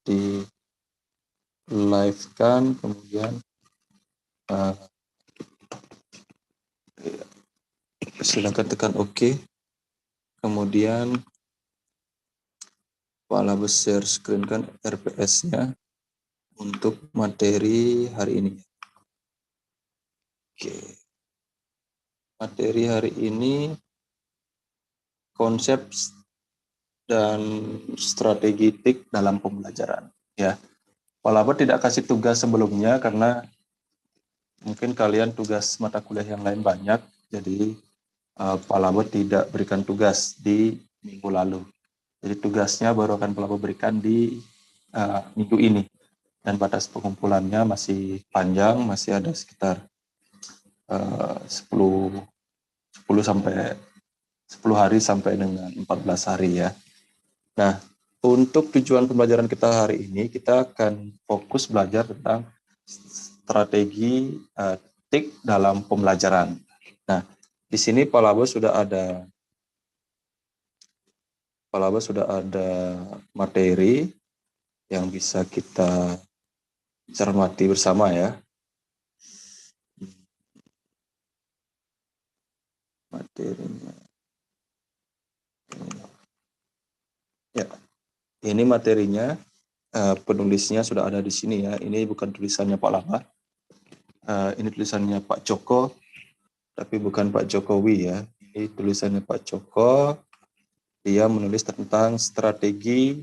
di live kan, kemudian silakan tekan OK. Kemudian Pak Labes share screen kan RPS-nya untuk materi hari ini. Oke. Materi hari ini konsep dan strategi TIK dalam pembelajaran. Ya, Pak Labes tidak kasih tugas sebelumnya karena mungkin kalian tugas mata kuliah yang lain banyak, jadi Pak Labes tidak berikan tugas di minggu lalu. Jadi tugasnya baru akan Pak Labes berikan di minggu ini. Dan batas pengumpulannya masih panjang, masih ada sekitar 10 hari sampai dengan 14 hari ya. Nah, untuk tujuan pembelajaran kita hari ini, kita akan fokus belajar tentang strategi TIK dalam pembelajaran. Nah, di sini Pak Labes sudah ada materi yang bisa kita cermati bersama ya. Materinya. Ya, ini materinya. Penulisnya sudah ada di sini ya. Ini bukan tulisannya Pak Labes. Ini tulisannya Pak Joko, tapi bukan Pak Jokowi ya. Ini tulisannya Pak Joko. Dia menulis tentang strategi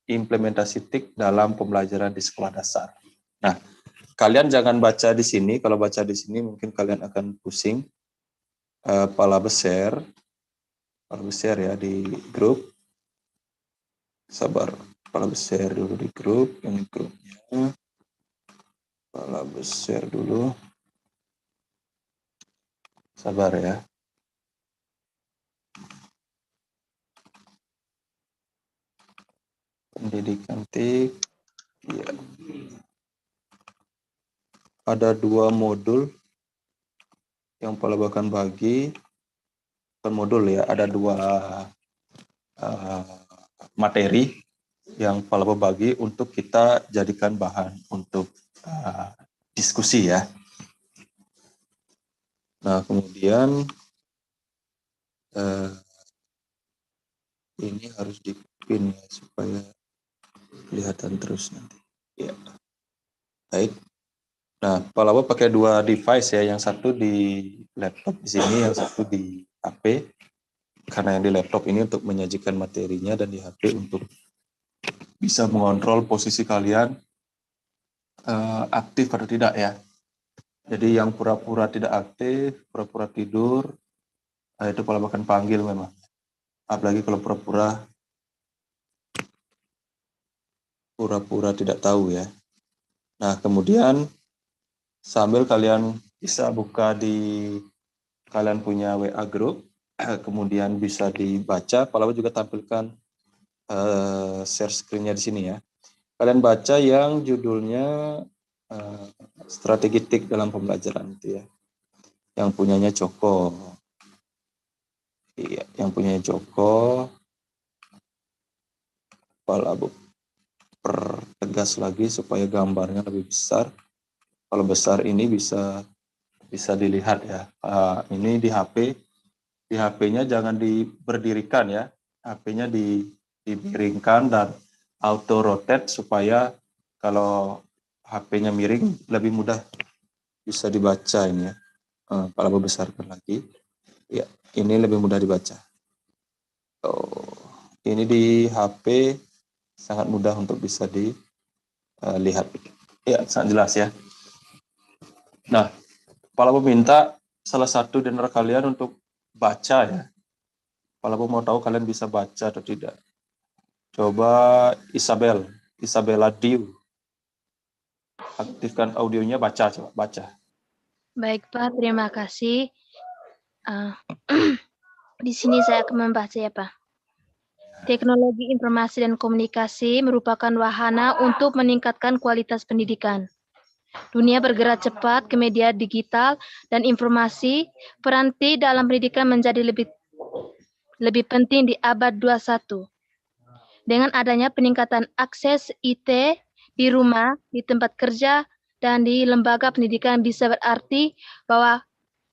implementasi TIK dalam pembelajaran di sekolah dasar. Nah, kalian jangan baca di sini. Kalau baca di sini mungkin kalian akan pusing. Pak Labes share ya di grup. Sabar, Pak Labes share dulu di grup. Ini grupnya. Pak Labes share dulu. Sabar ya. Pendidikan TIK. Ya. Ada 2 modul yang Pak Labes akan bagi. Bukan modul ya, ada 2 materi yang Pak Labes bagi untuk kita jadikan bahan untuk diskusi ya. Nah, kemudian ini harus dipin ya supaya kelihatan terus nanti. Ya. Baik. Nah, Pak Labes pakai 2 device ya, yang satu di laptop di sini, yang satu di HP. Karena yang di laptop ini untuk menyajikan materinya dan di HP untuk bisa mengontrol posisi kalian aktif atau tidak ya. Jadi yang pura-pura tidak aktif, pura-pura tidur, itu Pak Labes akan panggil memang. Apalagi kalau pura-pura tidak tahu ya. Nah, kemudian sambil kalian bisa buka di kalian punya WA group, kemudian bisa dibaca. Pak Labes juga tampilkan share screen-nya di sini ya. Kalian baca yang judulnya strategi TIK dalam pembelajaran itu ya. Yang punyanya Joko. Iya, yang punyanya Joko. Pak Labes pertegas lagi supaya gambarnya lebih besar. Kalau besar ini bisa dilihat ya. Ini di HP. Di HP-nya jangan berdirikan ya. HP-nya dimiringkan dan auto rotate supaya kalau HP-nya miring lebih mudah bisa dibaca ini ya. Pak Labes besarkan lagi. Ya, ini lebih mudah dibaca. Ini di HP sangat mudah untuk bisa dilihat. Ya, sangat jelas ya. Nah, Pak Labes minta salah satu di antara kalian untuk baca ya. Pak Labes mau tahu kalian bisa baca atau tidak. Coba Isabella Diu. Aktifkan audionya, coba baca. Baik Pak, terima kasih. Di sini saya akan membaca ya Pak. Teknologi informasi dan komunikasi merupakan wahana untuk meningkatkan kualitas pendidikan. Dunia bergerak cepat ke media digital dan informasi, peran TIK dalam pendidikan menjadi lebih penting di abad 21. Dengan adanya peningkatan akses IT di rumah, di tempat kerja, dan di lembaga pendidikan bisa berarti bahwa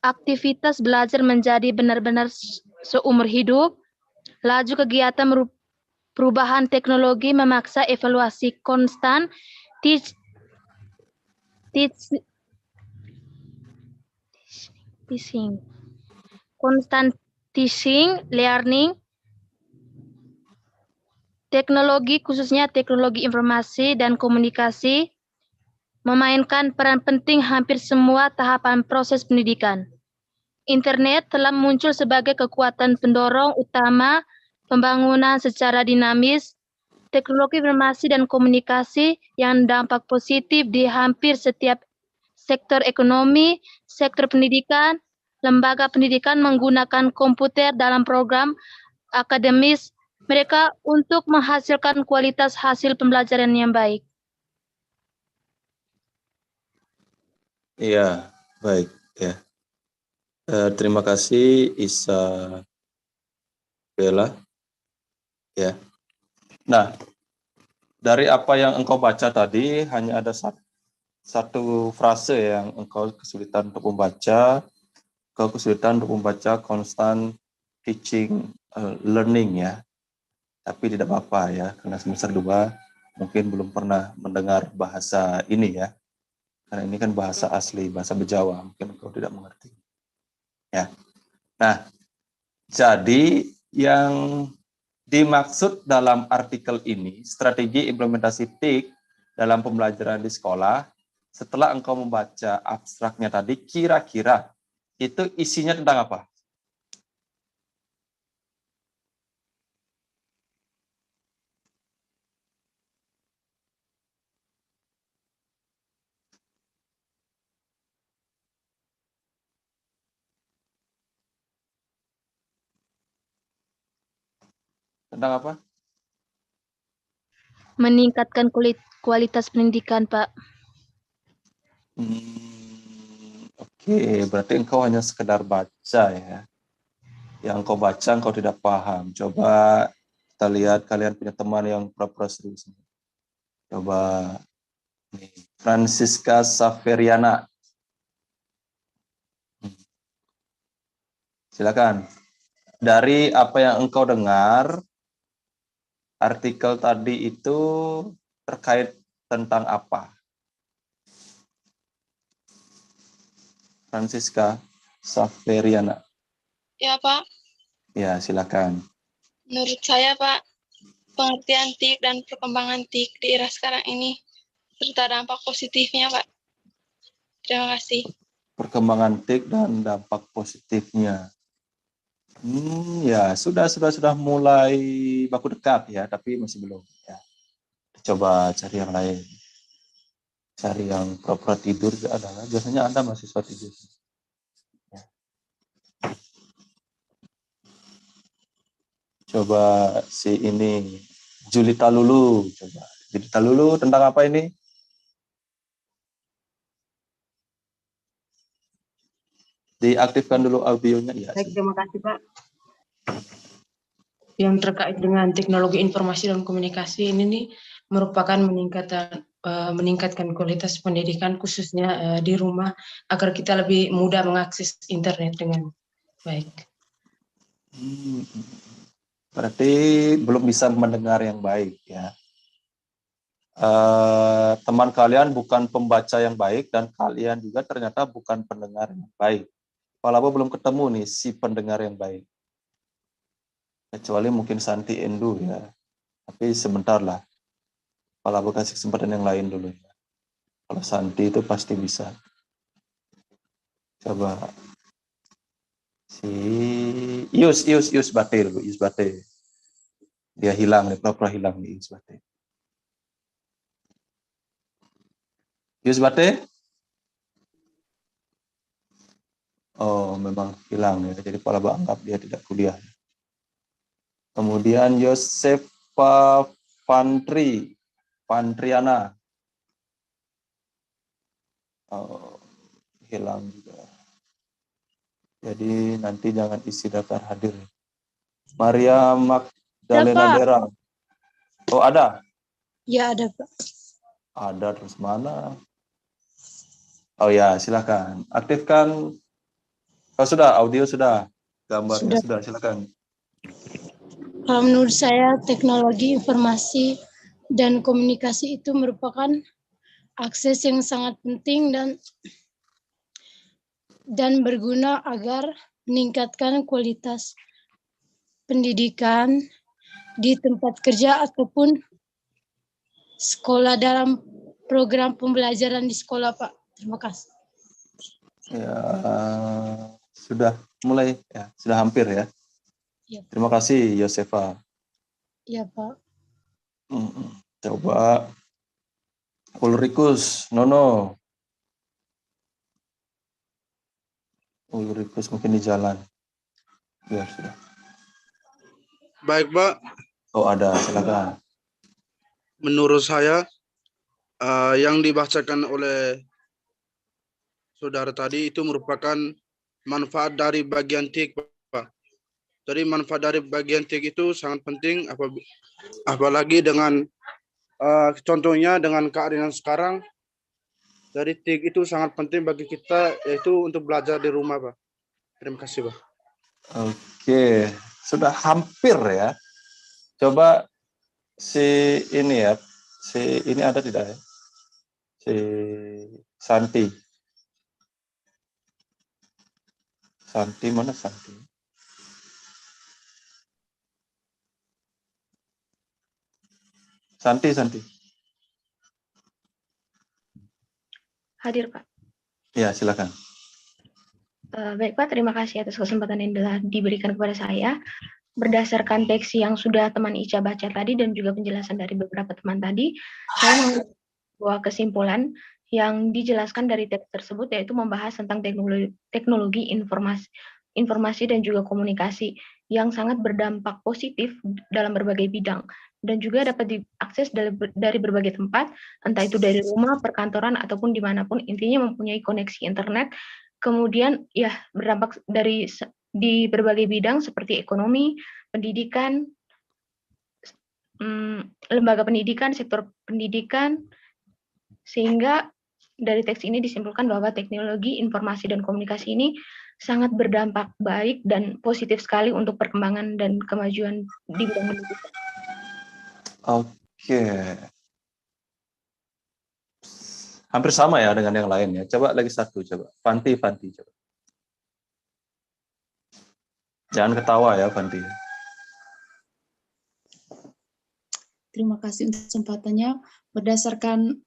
aktivitas belajar menjadi benar-benar seumur hidup. Laju kegiatan perubahan teknologi memaksa evaluasi konstan, teach, teaching, constant teaching, learning, teknologi khususnya teknologi informasi dan komunikasi memainkan peran penting hampir semua tahapan proses pendidikan. Internet telah muncul sebagai kekuatan pendorong utama pembangunan secara dinamis, teknologi informasi dan komunikasi yang dampak positif di hampir setiap sektor ekonomi, sektor pendidikan, lembaga pendidikan menggunakan komputer dalam program akademis mereka untuk menghasilkan kualitas hasil pembelajaran yang baik. Iya, baik ya. Terima kasih Isa Bella. Ya. Nah, dari apa yang engkau baca tadi hanya ada satu frase yang engkau kesulitan untuk membaca. Engkau kesulitan untuk membaca constant teaching learning ya. Tapi tidak apa-apa ya, karena semester 2 mungkin belum pernah mendengar bahasa ini ya. Karena ini kan bahasa asli, bahasa Bejawa, mungkin engkau tidak mengerti. Ya. Nah, jadi yang dimaksud dalam artikel ini, strategi implementasi TIK dalam pembelajaran di sekolah, setelah engkau membaca abstraknya tadi, kira-kira itu isinya tentang apa? Tentang apa? Meningkatkan kualitas pendidikan, Pak. Oke, berarti engkau hanya sekedar baca ya. Yang engkau baca engkau tidak paham. Coba kita lihat kalian punya teman yang pura-pura serius. Coba nih, Francisca Saveriana. Silakan. Dari apa yang engkau dengar, artikel tadi itu terkait tentang apa? Francisca Saveriana. Ya, Pak. Ya, silakan. Menurut saya, Pak, pengertian TIK dan perkembangan TIK di era sekarang ini serta dampak positifnya, Pak. Terima kasih. Perkembangan TIK dan dampak positifnya. Ya, sudah mulai baku dekat ya, tapi masih belum ya. Coba cari yang lain. Cari yang pura-pura tidur adalah biasanya Anda mahasiswa tidur. Ya. Coba si ini Julita Lulu, coba. Julita Lulu tentang apa ini? Diaktifkan dulu audionya ya. Baik, terima kasih Pak. Yang terkait dengan teknologi informasi dan komunikasi ini nih merupakan meningkatkan kualitas pendidikan khususnya di rumah agar kita lebih mudah mengakses internet dengan baik. Berarti belum bisa mendengar yang baik ya. Teman kalian bukan pembaca yang baik dan kalian juga ternyata bukan pendengar yang baik. Walaupun belum ketemu nih si pendengar yang baik. Kecuali mungkin Santi Endu ya. Tapi sebentar lah. Walaupun kasih kesempatan yang lain dulu ya. Kalau Santi itu pasti bisa. Coba si Ius Bate dulu, Ius Bate. Dia hilang nih, pura-pura hilang nih Ius Bate. Ius Bate? Oh, memang hilang ya. Jadi Palaba anggap dia tidak kuliah. Kemudian Yosefa Pantriana. Oh, hilang juga. Jadi nanti jangan isi daftar hadir. Maria Magdalena Siapa? Dera. Oh, ada. Ya, ada, Pak. Ada, terus mana? Oh ya, silakan. Aktifkan. Oh, sudah, audio sudah. Gambarnya sudah, silakan. Kalau menurut saya, teknologi informasi dan komunikasi itu merupakan akses yang sangat penting dan berguna agar meningkatkan kualitas pendidikan di tempat kerja ataupun sekolah dalam program pembelajaran di sekolah, Pak. Terima kasih. Ya, sudah mulai ya, sudah hampir ya. Ya, Terima kasih Yosefa. ya, Pak. Coba Ulrikus, Nono. Ulrikus mungkin di jalan. Ya, sudah. Baik, Pak. Oh, ada, silakan. Menurut saya, yang dibacakan oleh saudara tadi itu merupakan manfaat dari bagian TIK, Pak. Jadi manfaat dari bagian TIK itu sangat penting, apalagi dengan contohnya dengan keadaan sekarang. Dari TIK itu sangat penting bagi kita, yaitu untuk belajar di rumah, Pak. Terima kasih, Pak. Oke, sudah hampir ya. Coba si ini ya, si ini ada tidak ya? Si Santi. Santi mana Santi? Santi. Hadir, Pak. Ya, silakan. Baik, Pak. Terima kasih atas kesempatan yang telah diberikan kepada saya. Berdasarkan teks yang sudah teman Ica baca tadi dan juga penjelasan dari beberapa teman tadi, saya mengambil sebuah kesimpulan yang dijelaskan dari teks tersebut, yaitu membahas tentang teknologi informasi dan juga komunikasi yang sangat berdampak positif dalam berbagai bidang dan juga dapat diakses dari berbagai tempat, entah itu dari rumah, perkantoran, ataupun dimanapun, intinya mempunyai koneksi internet. Kemudian ya berdampak di berbagai bidang seperti ekonomi, pendidikan, lembaga pendidikan, sektor pendidikan, sehingga dari teks ini disimpulkan bahwa teknologi informasi dan komunikasi ini sangat berdampak baik dan positif sekali untuk perkembangan dan kemajuan di bidang pendidikan. Oke. Hampir sama ya dengan yang lain ya. Coba lagi satu, coba. Fanti, coba. Jangan ketawa ya, Fanti. Terima kasih untuk kesempatannya. Berdasarkan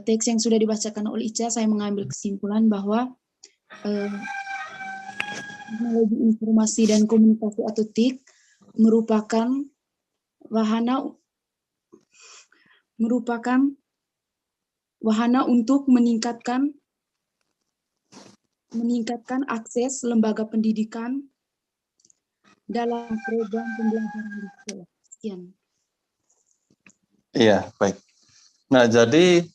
teks yang sudah dibacakan oleh Ica, saya mengambil kesimpulan bahwa teknologi informasi dan komunikasi atau TIK merupakan wahana untuk meningkatkan akses lembaga pendidikan dalam program pembelajaran di sekolah. Sekian. Iya, baik. Nah, jadi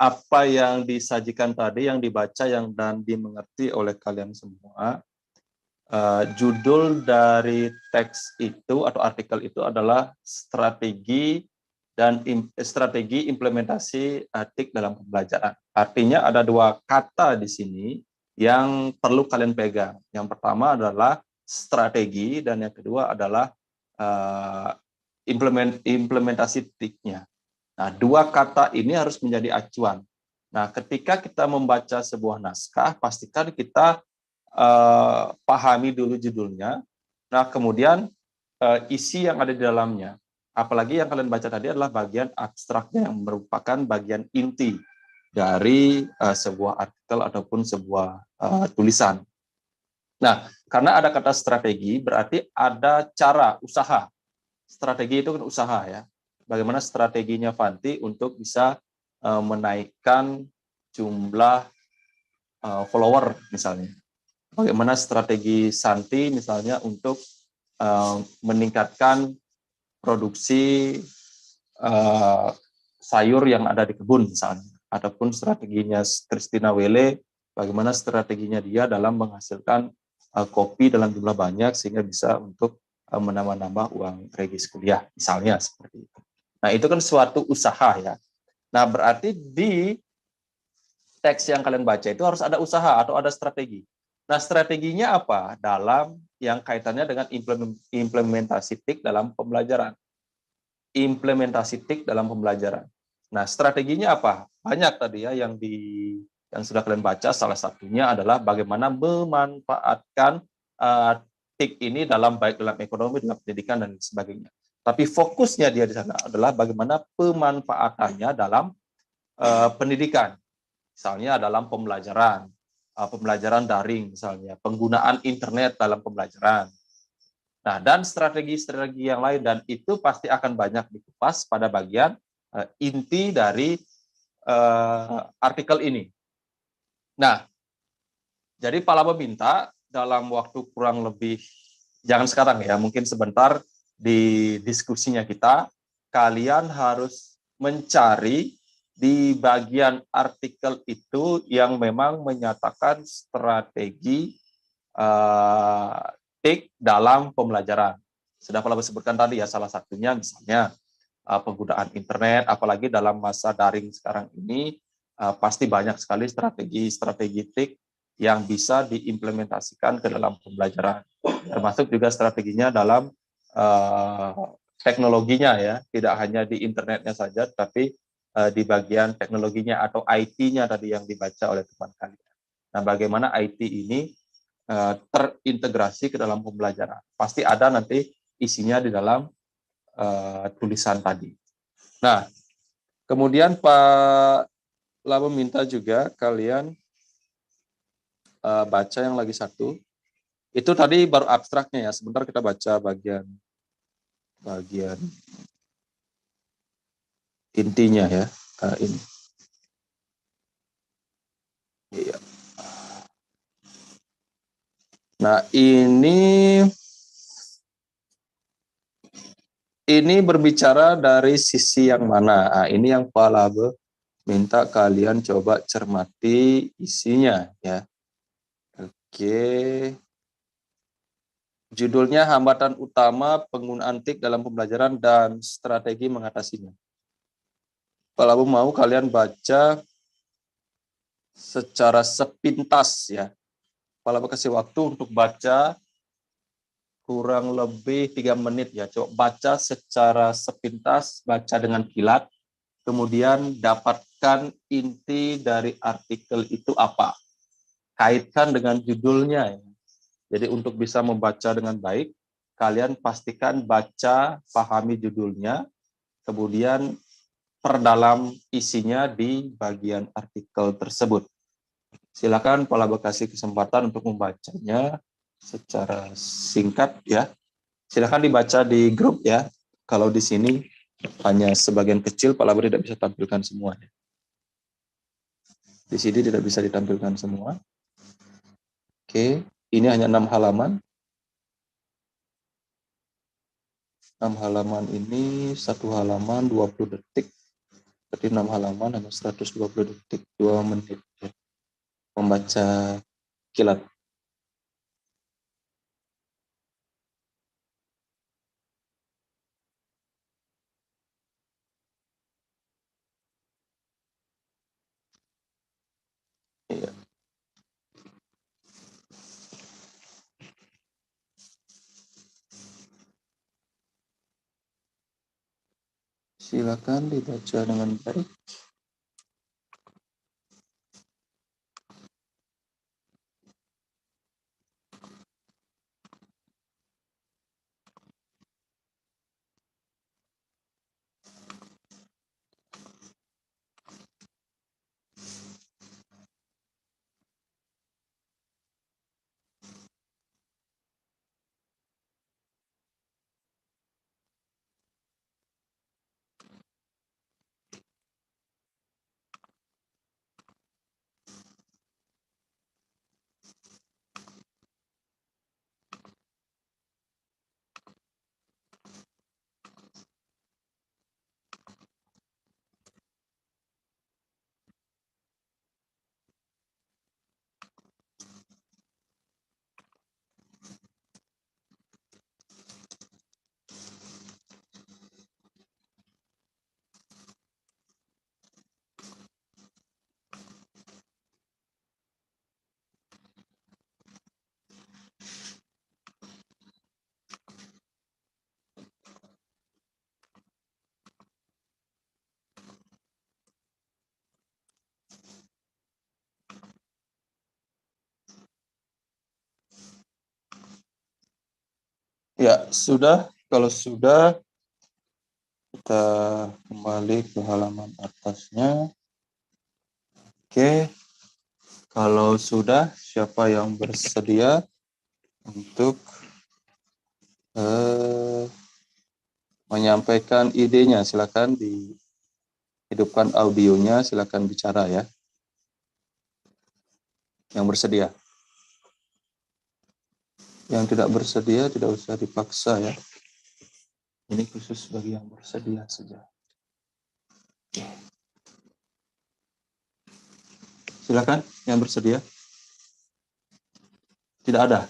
apa yang disajikan tadi, yang dibaca, dan dimengerti oleh kalian semua, judul dari teks itu atau artikel itu adalah strategi implementasi TIK dalam pembelajaran. Artinya ada dua kata di sini yang perlu kalian pegang. Yang pertama adalah strategi dan yang kedua adalah implementasi TIK-nya. Nah, dua kata ini harus menjadi acuan. Nah, ketika kita membaca sebuah naskah, pastikan kita pahami dulu judulnya. Nah, kemudian isi yang ada di dalamnya. Apalagi yang kalian baca tadi adalah bagian abstraknya yang merupakan bagian inti dari sebuah artikel ataupun sebuah tulisan. Nah, karena ada kata strategi, berarti ada cara, usaha. Strategi itu kan usaha ya. Bagaimana strateginya Fanti untuk bisa menaikkan jumlah follower misalnya. Bagaimana strategi Santi misalnya untuk meningkatkan produksi sayur yang ada di kebun misalnya. Ataupun strateginya Christina Welle, bagaimana strateginya dia dalam menghasilkan kopi dalam jumlah banyak sehingga bisa untuk menambah-nambah uang regis kuliah, misalnya seperti itu. Nah, itu kan suatu usaha ya. Nah, berarti di teks yang kalian baca itu harus ada usaha atau ada strategi. Nah, strateginya apa? Dalam yang kaitannya dengan implementasi TIK dalam pembelajaran. Implementasi TIK dalam pembelajaran. Nah, strateginya apa? Banyak tadi ya yang sudah kalian baca. Salah satunya adalah bagaimana memanfaatkan TIK ini baik dalam ekonomi, dalam pendidikan dan sebagainya. Tapi fokusnya dia di sana adalah bagaimana pemanfaatannya dalam pendidikan. Misalnya dalam pembelajaran daring misalnya, penggunaan internet dalam pembelajaran. Nah, dan strategi-strategi yang lain, dan itu pasti akan banyak dikupas pada bagian inti dari artikel ini. Nah, jadi Pak Laba minta dalam waktu kurang lebih, jangan sekarang ya, mungkin sebentar di diskusinya kita, kalian harus mencari di bagian artikel itu yang memang menyatakan strategi TIK dalam pembelajaran. Sudah Pak Laba sebutkan tadi ya, salah satunya misalnya penggunaan internet, apalagi dalam masa daring sekarang ini, pasti banyak sekali strategi-strategi TIK yang bisa diimplementasikan ke dalam pembelajaran. Termasuk juga strateginya dalam teknologinya ya, tidak hanya di internetnya saja, tapi di bagian teknologinya atau IT-nya tadi yang dibaca oleh teman kalian. Nah, bagaimana IT ini terintegrasi ke dalam pembelajaran. Pasti ada nanti isinya di dalam tulisan tadi. Nah, kemudian Pak Laba minta juga kalian baca yang lagi satu. Itu tadi baru abstraknya ya. Sebentar kita baca bagian intinya ya. Ini. Iya. Nah, ini berbicara dari sisi yang mana? Nah, ini yang Pak Laba minta kalian coba cermati isinya ya. Oke. Judulnya hambatan utama penggunaan TIK dalam pembelajaran dan strategi mengatasinya. Kalau mau kalian baca secara sepintas ya. Kalau kasih waktu untuk baca kurang lebih 3 menit ya. Coba baca secara sepintas, baca dengan kilat, kemudian dapatkan inti dari artikel itu apa. Kaitkan dengan judulnya ya. Jadi untuk bisa membaca dengan baik, kalian pastikan baca, pahami judulnya, kemudian perdalam isinya di bagian artikel tersebut. Silakan Pak Laba kasih kesempatan untuk membacanya secara singkat ya. Silakan dibaca di grup ya. Kalau di sini hanya sebagian kecil, Pak Laba tidak bisa tampilkan semuanya. Di sini tidak bisa ditampilkan semua. Oke, ini hanya 6 halaman. 6 halaman ini, 1 halaman 20 detik. Berarti 6 halaman hanya 120 detik, 2 menit. Membaca kilat. Iya. Silakan dibaca dengan baik. Ya, sudah. Kalau sudah, kita kembali ke halaman atasnya. Oke. Kalau sudah, siapa yang bersedia untuk menyampaikan idenya? Silakan dihidupkan audionya, silakan bicara ya. Yang bersedia. Yang tidak bersedia tidak usah dipaksa ya. Ini khusus bagi yang bersedia saja. Silakan yang bersedia. Tidak ada.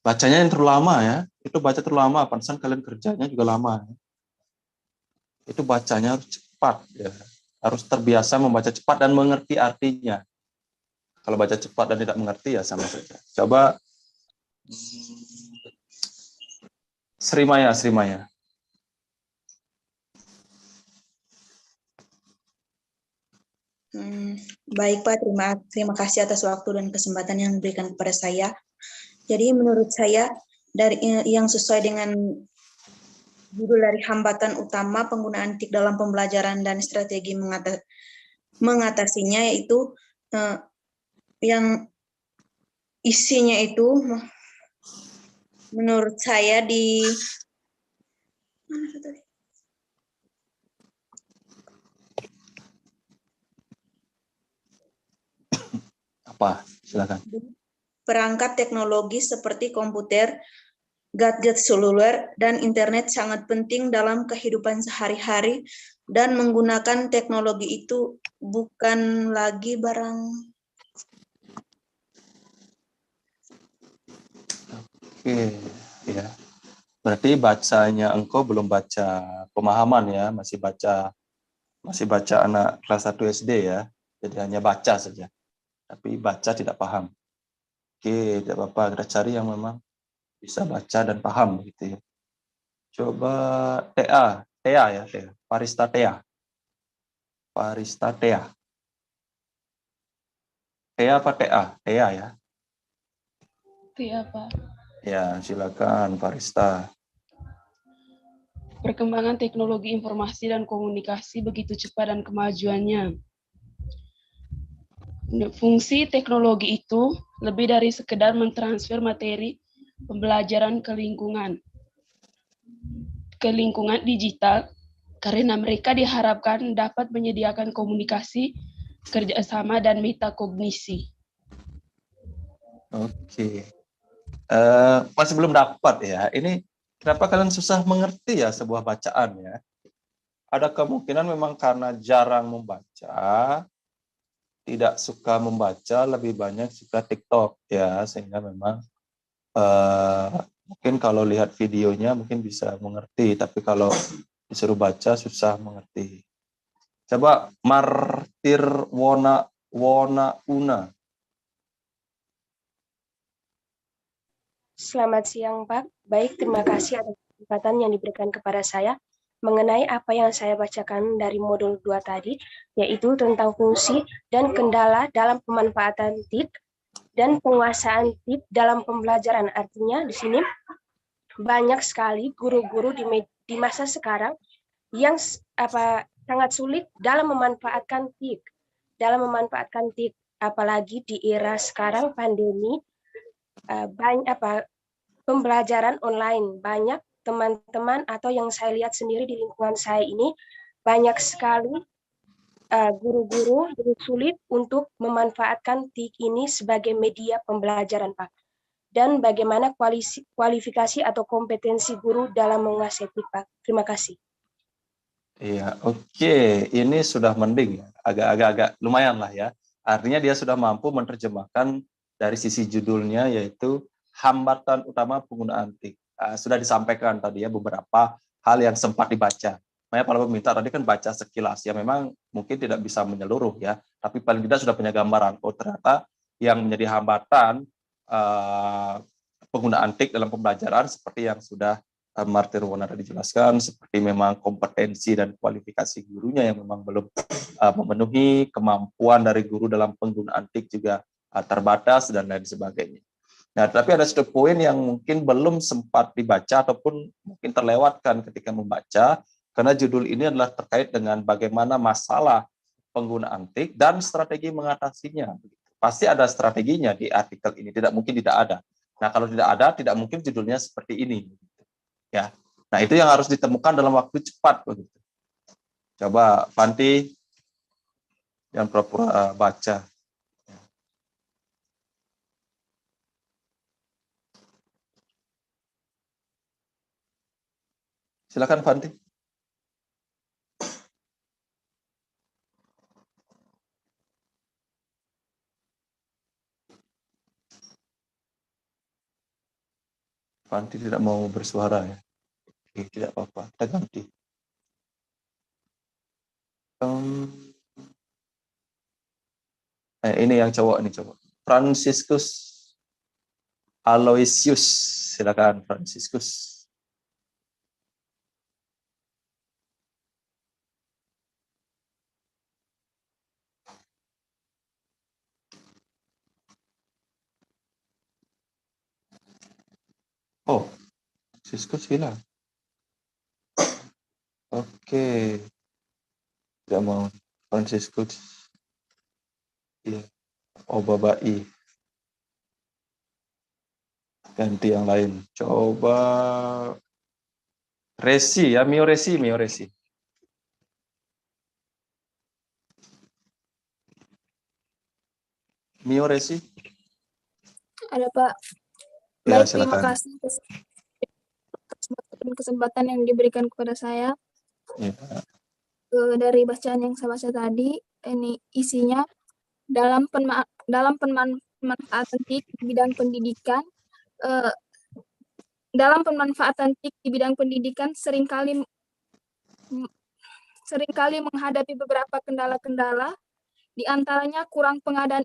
Bacanya yang terlalu lama ya. Itu baca terlalu lama. Pantesan kalian kerjanya juga lama. Ya. Itu bacanya harus cepat ya. Harus terbiasa membaca cepat dan mengerti artinya. Kalau baca cepat dan tidak mengerti ya sama saja. Coba Srimaya. Baik Pak, terima kasih atas waktu dan kesempatan yang diberikan kepada saya. Jadi menurut saya dari yang sesuai dengan judul dari hambatan utama penggunaan TIK dalam pembelajaran dan strategi mengatasinya, yaitu yang isinya itu menurut saya di apa? Silakan. Perangkat teknologi seperti komputer, gadget seluler, dan internet sangat penting dalam kehidupan sehari-hari, dan menggunakan teknologi itu bukan lagi barang. Oke, ya. Berarti bacanya engkau belum baca pemahaman ya, masih baca anak kelas 1 SD ya. Jadi hanya baca saja. Tapi baca tidak paham. Oke, tidak apa-apa, kita cari yang memang bisa baca dan paham gitu ya. Coba Tea ya, Tea. Parista Tea. Tea apa Tea? Tea ya. Tea, Pak. Ya, silakan Parista. Perkembangan teknologi informasi dan komunikasi begitu cepat dan kemajuannya. Fungsi teknologi itu lebih dari sekedar mentransfer materi pembelajaran ke lingkungan digital, karena mereka diharapkan dapat menyediakan komunikasi, kerjasama, dan metakognisi. Oke. Masih belum dapat ya. Ini kenapa kalian susah mengerti ya sebuah bacaan ya? Ada kemungkinan memang karena jarang membaca, tidak suka membaca, lebih banyak suka TikTok ya, sehingga memang mungkin kalau lihat videonya mungkin bisa mengerti, tapi kalau disuruh baca susah mengerti. Coba Martir Wona Una. Selamat siang, Pak. Baik, terima kasih atas kesempatan yang diberikan kepada saya mengenai apa yang saya bacakan dari modul 2 tadi, yaitu tentang fungsi dan kendala dalam pemanfaatan TIK dan penguasaan TIK dalam pembelajaran. Artinya di sini banyak sekali guru-guru di masa sekarang yang sangat sulit dalam memanfaatkan TIK. Apalagi di era sekarang pandemi, pembelajaran online. Banyak teman-teman atau yang saya lihat sendiri di lingkungan saya ini, banyak sekali guru-guru yang sulit untuk memanfaatkan TIK ini sebagai media pembelajaran, Pak. Dan bagaimana kualifikasi atau kompetensi guru dalam menguasai TIK, Pak. Terima kasih. Iya, oke. Ini sudah mending ya. Agak lumayan lah ya. Artinya dia sudah mampu menerjemahkan dari sisi judulnya, yaitu hambatan utama penggunaan TIK. Sudah disampaikan tadi ya beberapa hal yang sempat dibaca. Makanya para peminta tadi kan baca sekilas ya, memang mungkin tidak bisa menyeluruh ya, tapi paling tidak sudah punya gambaran. Oh ternyata yang menjadi hambatan penggunaan TIK dalam pembelajaran seperti yang sudah Martir Wona tadi dijelaskan, seperti memang kompetensi dan kualifikasi gurunya yang memang belum memenuhi, kemampuan dari guru dalam penggunaan TIK juga terbatas dan lain sebagainya. Nah, tapi ada satu poin yang mungkin belum sempat dibaca ataupun mungkin terlewatkan ketika membaca, karena judul ini adalah terkait dengan bagaimana masalah penggunaan TIK dan strategi mengatasinya. Pasti ada strateginya di artikel ini, tidak mungkin tidak ada. Nah, kalau tidak ada, tidak mungkin judulnya seperti ini. Ya, nah itu yang harus ditemukan dalam waktu cepat. Begitu. Coba, Fanti, yang pura-pura baca. Silakan Fanti. Fanti tidak mau bersuara ya. Oke, tidak apa-apa, kita ganti. Ini yang cowok ini coba. Franciscus Aloysius, silakan Franciscus. Oh, Franciscus hilang. Oke, tidak mau Franciscus. Iya. Oh, Babai. Ganti yang lain. Coba Resi ya, Mio Resi. Mio Resi. Ada Pak. Ya, Baik, terima silakan. kasih atas kesempatan yang diberikan kepada saya. Ya. Dari bacaan yang saya baca tadi, ini isinya dalam pemanfaatan TIK di bidang pendidikan. Dalam pemanfaatan TIK di bidang pendidikan seringkali menghadapi beberapa kendala-kendala, di antaranya kurang pengadaan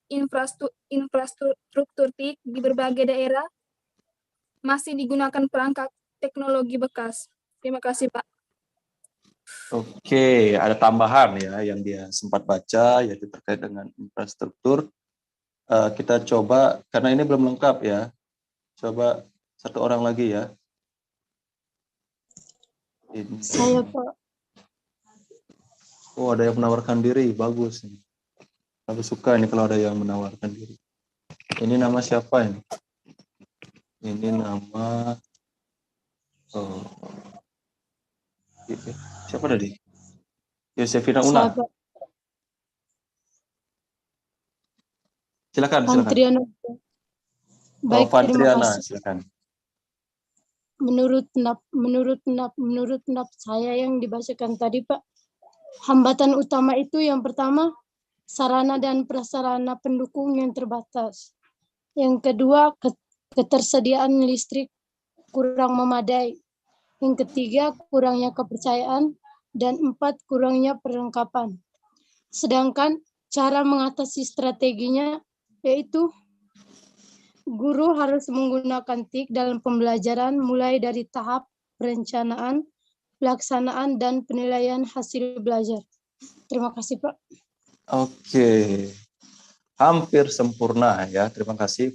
infrastruktur TIK di berbagai daerah, masih digunakan perangkat teknologi bekas. Terima kasih, Pak. Oke, ada tambahan ya yang dia sempat baca, yaitu terkait dengan infrastruktur. Kita coba, karena ini belum lengkap ya, coba satu orang lagi ya. Ini. Saya, Pak. Oh, ada yang menawarkan diri, bagus. Aku suka ini kalau ada yang menawarkan diri. Ini nama siapa ini? Ini nama... Oh. Siapa tadi? Yosefina Una. Saya, Pak. Silakan. Fantriana. Baik, terima kasih. Silakan. Menurut nap saya yang dibacakan tadi, Pak, hambatan utama itu yang pertama, sarana dan prasarana pendukung yang terbatas. Yang kedua, ketersediaan listrik kurang memadai. Yang ketiga, kurangnya kepercayaan. Dan 4, kurangnya perlengkapan. Sedangkan cara mengatasi strateginya yaitu guru harus menggunakan TIK dalam pembelajaran mulai dari tahap perencanaan, pelaksanaan, dan penilaian hasil belajar. Terima kasih, Pak. Oke. Hampir sempurna ya. Terima kasih,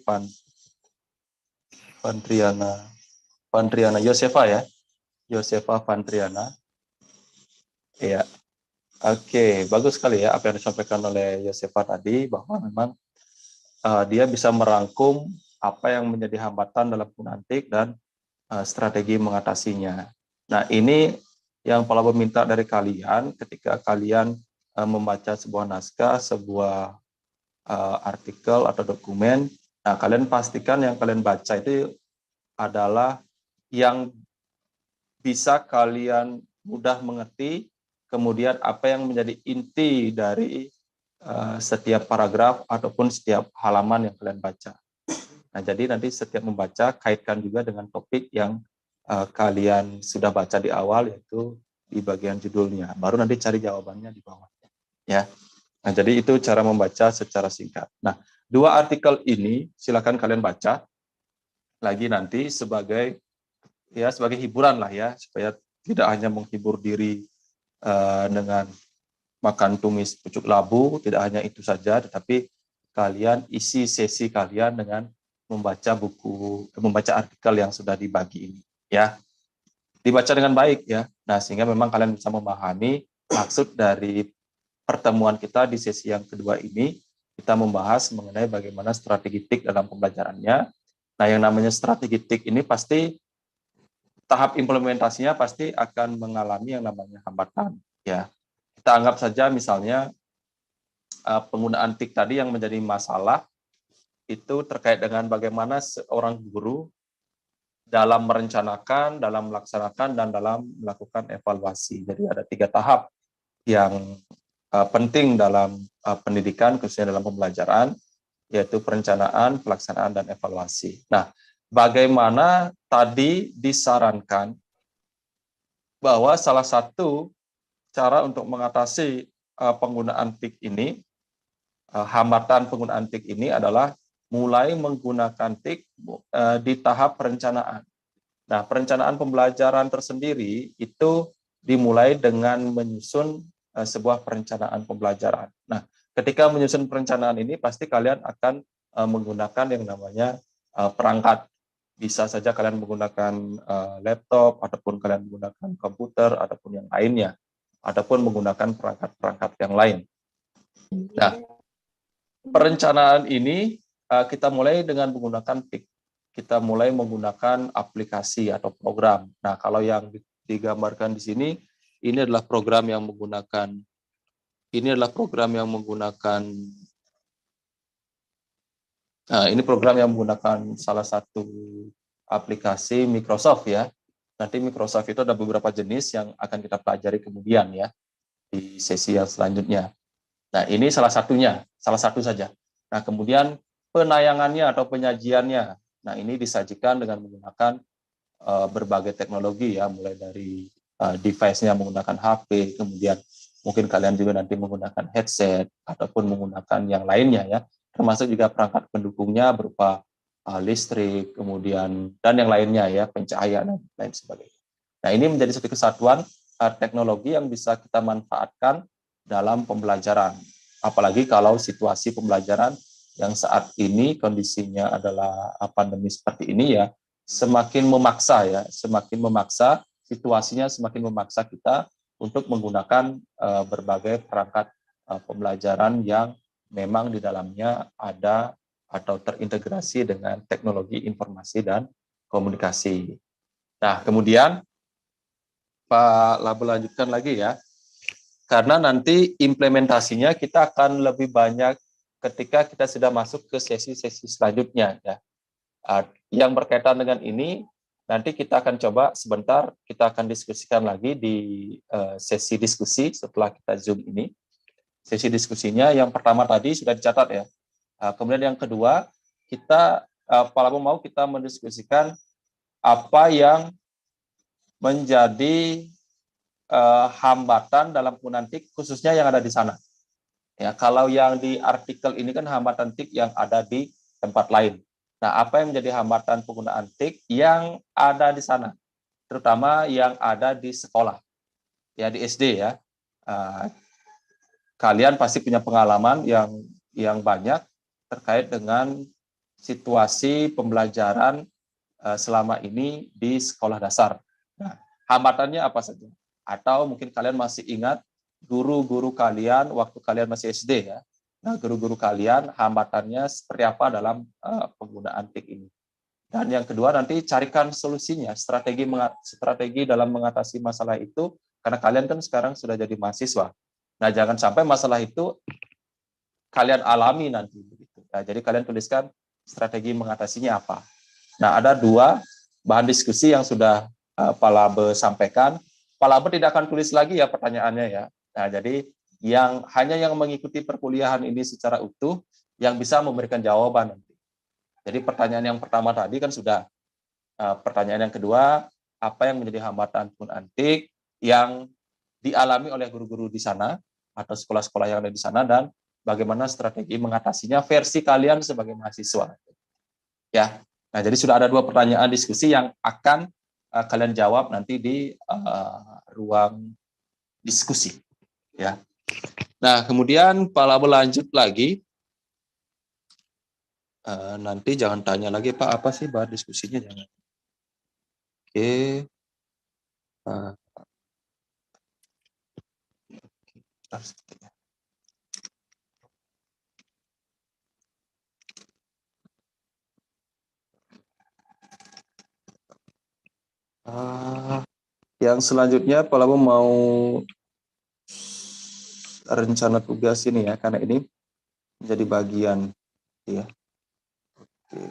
Fantriana Yosefa ya. Yosefa Fantriana. Iya. Oke, bagus sekali ya apa yang disampaikan oleh Yosefa tadi, bahwa memang dia bisa merangkum apa yang menjadi hambatan dalam penggunaan TIK dan strategi mengatasinya. Nah, ini yang Palaba minta dari kalian ketika kalian membaca sebuah naskah, sebuah artikel atau dokumen. Nah, kalian pastikan yang kalian baca itu adalah yang bisa kalian mudah mengerti, kemudian apa yang menjadi inti dari setiap paragraf ataupun setiap halaman yang kalian baca. Nah, jadi nanti setiap membaca, kaitkan juga dengan topik yang kalian sudah baca di awal, yaitu di bagian judulnya. Baru nanti cari jawabannya di bawah. Ya. Nah, jadi itu cara membaca secara singkat. Nah, 2 artikel ini silakan kalian baca lagi nanti sebagai hiburan lah ya, supaya tidak hanya menghibur diri dengan makan tumis pucuk labu, tidak hanya itu saja, tetapi kalian isi sesi kalian dengan membaca buku, membaca artikel yang sudah dibagi ini, ya. Dibaca dengan baik, ya. Nah, sehingga memang kalian bisa memahami maksud dari pertemuan kita di sesi yang kedua ini. Kita membahas mengenai bagaimana strategi TIK dalam pembelajarannya. Nah, yang namanya strategi TIK ini pasti tahap implementasinya pasti akan mengalami yang namanya hambatan, ya. Kita anggap saja misalnya penggunaan TIK tadi yang menjadi masalah itu terkait dengan bagaimana seorang guru dalam merencanakan, dalam melaksanakan, dan dalam melakukan evaluasi. Jadi ada 3 tahap yang penting dalam pendidikan, khususnya dalam pembelajaran, yaitu perencanaan, pelaksanaan, dan evaluasi. Nah, bagaimana tadi disarankan bahwa salah satu cara untuk mengatasi penggunaan TIK ini, hambatan penggunaan TIK ini adalah mulai menggunakan TIK di tahap perencanaan. Nah, perencanaan pembelajaran tersendiri itu dimulai dengan menyusun sebuah perencanaan pembelajaran. Nah, ketika menyusun perencanaan ini, pasti kalian akan menggunakan yang namanya perangkat. Bisa saja kalian menggunakan laptop, ataupun kalian menggunakan komputer, ataupun yang lainnya, ataupun menggunakan perangkat-perangkat yang lain. Nah, perencanaan ini kita mulai dengan menggunakan TIK. Kita mulai menggunakan aplikasi atau program. Nah, kalau yang digambarkan di sini, ini adalah program yang menggunakan ini program yang menggunakan salah satu aplikasi Microsoft, ya. Nanti Microsoft itu ada beberapa jenis yang akan kita pelajari kemudian, ya, di sesi yang selanjutnya. Nah, ini salah satunya, salah satu saja. Nah, kemudian penayangannya atau penyajiannya. Nah, ini disajikan dengan menggunakan berbagai teknologi, ya, mulai dari device-nya menggunakan HP, kemudian mungkin kalian juga nanti menggunakan headset ataupun menggunakan yang lainnya, ya, termasuk juga perangkat pendukungnya berupa listrik, kemudian dan yang lainnya, ya, pencahayaan dan lain sebagainya. Nah, ini menjadi satu kesatuan teknologi yang bisa kita manfaatkan dalam pembelajaran. Apalagi kalau situasi pembelajaran yang saat ini kondisinya adalah pandemi seperti ini, ya, semakin memaksa, ya, semakin memaksa, situasinya semakin memaksa kita untuk menggunakan berbagai perangkat pembelajaran yang memang di dalamnya ada atau terintegrasi dengan teknologi informasi dan komunikasi. Nah, kemudian Pak Labu lanjutkan lagi, ya, karena nanti implementasinya kita akan lebih banyak ketika kita sudah masuk ke sesi-sesi selanjutnya, ya. Yang berkaitan dengan ini, nanti kita akan coba sebentar, kita akan diskusikan lagi di sesi diskusi setelah kita Zoom ini. Sesi diskusinya yang pertama tadi sudah dicatat, ya. Kemudian yang kedua, kita, Pak Labu mau kita mendiskusikan apa yang menjadi hambatan dalam penggunaan TIK, khususnya yang ada di sana. Ya, kalau yang di artikel ini kan hambatan TIK yang ada di tempat lain. Nah, apa yang menjadi hambatan penggunaan TIK yang ada di sana, terutama yang ada di sekolah, ya, di SD, ya. Kalian pasti punya pengalaman yang banyak terkait dengan situasi pembelajaran selama ini di sekolah dasar. Nah, hambatannya apa saja? Atau mungkin kalian masih ingat guru-guru kalian waktu kalian masih SD, ya. Nah, guru-guru kalian hambatannya seperti apa dalam penggunaan TIK ini. Dan yang kedua, nanti carikan solusinya, strategi dalam mengatasi masalah itu, karena kalian kan sekarang sudah jadi mahasiswa. Nah, jangan sampai masalah itu kalian alami nanti, begitu. Nah, jadi kalian tuliskan strategi mengatasinya apa. Nah, ada 2 bahan diskusi yang sudah Pak Labe sampaikan. Pak Labe tidak akan tulis lagi, ya, pertanyaannya, ya. Nah, jadi hanya yang mengikuti perkuliahan ini secara utuh yang bisa memberikan jawaban nanti. Jadi pertanyaan yang pertama tadi kan sudah. Pertanyaan yang kedua, apa yang menjadi hambatan penggunaan TIK yang dialami oleh guru-guru di sana atau sekolah-sekolah yang ada di sana, dan bagaimana strategi mengatasinya versi kalian sebagai mahasiswa. Ya. Nah, jadi sudah ada 2 pertanyaan diskusi yang akan kalian jawab nanti di ruang diskusi, ya. Nah, kemudian Pak Labe lanjut lagi Nanti jangan tanya lagi, Pak, apa sih bahan diskusinya, jangan. Oke. Yang selanjutnya, Pak Labo mau rencana tugas ini ya, karena ini menjadi bagian ya. Oke.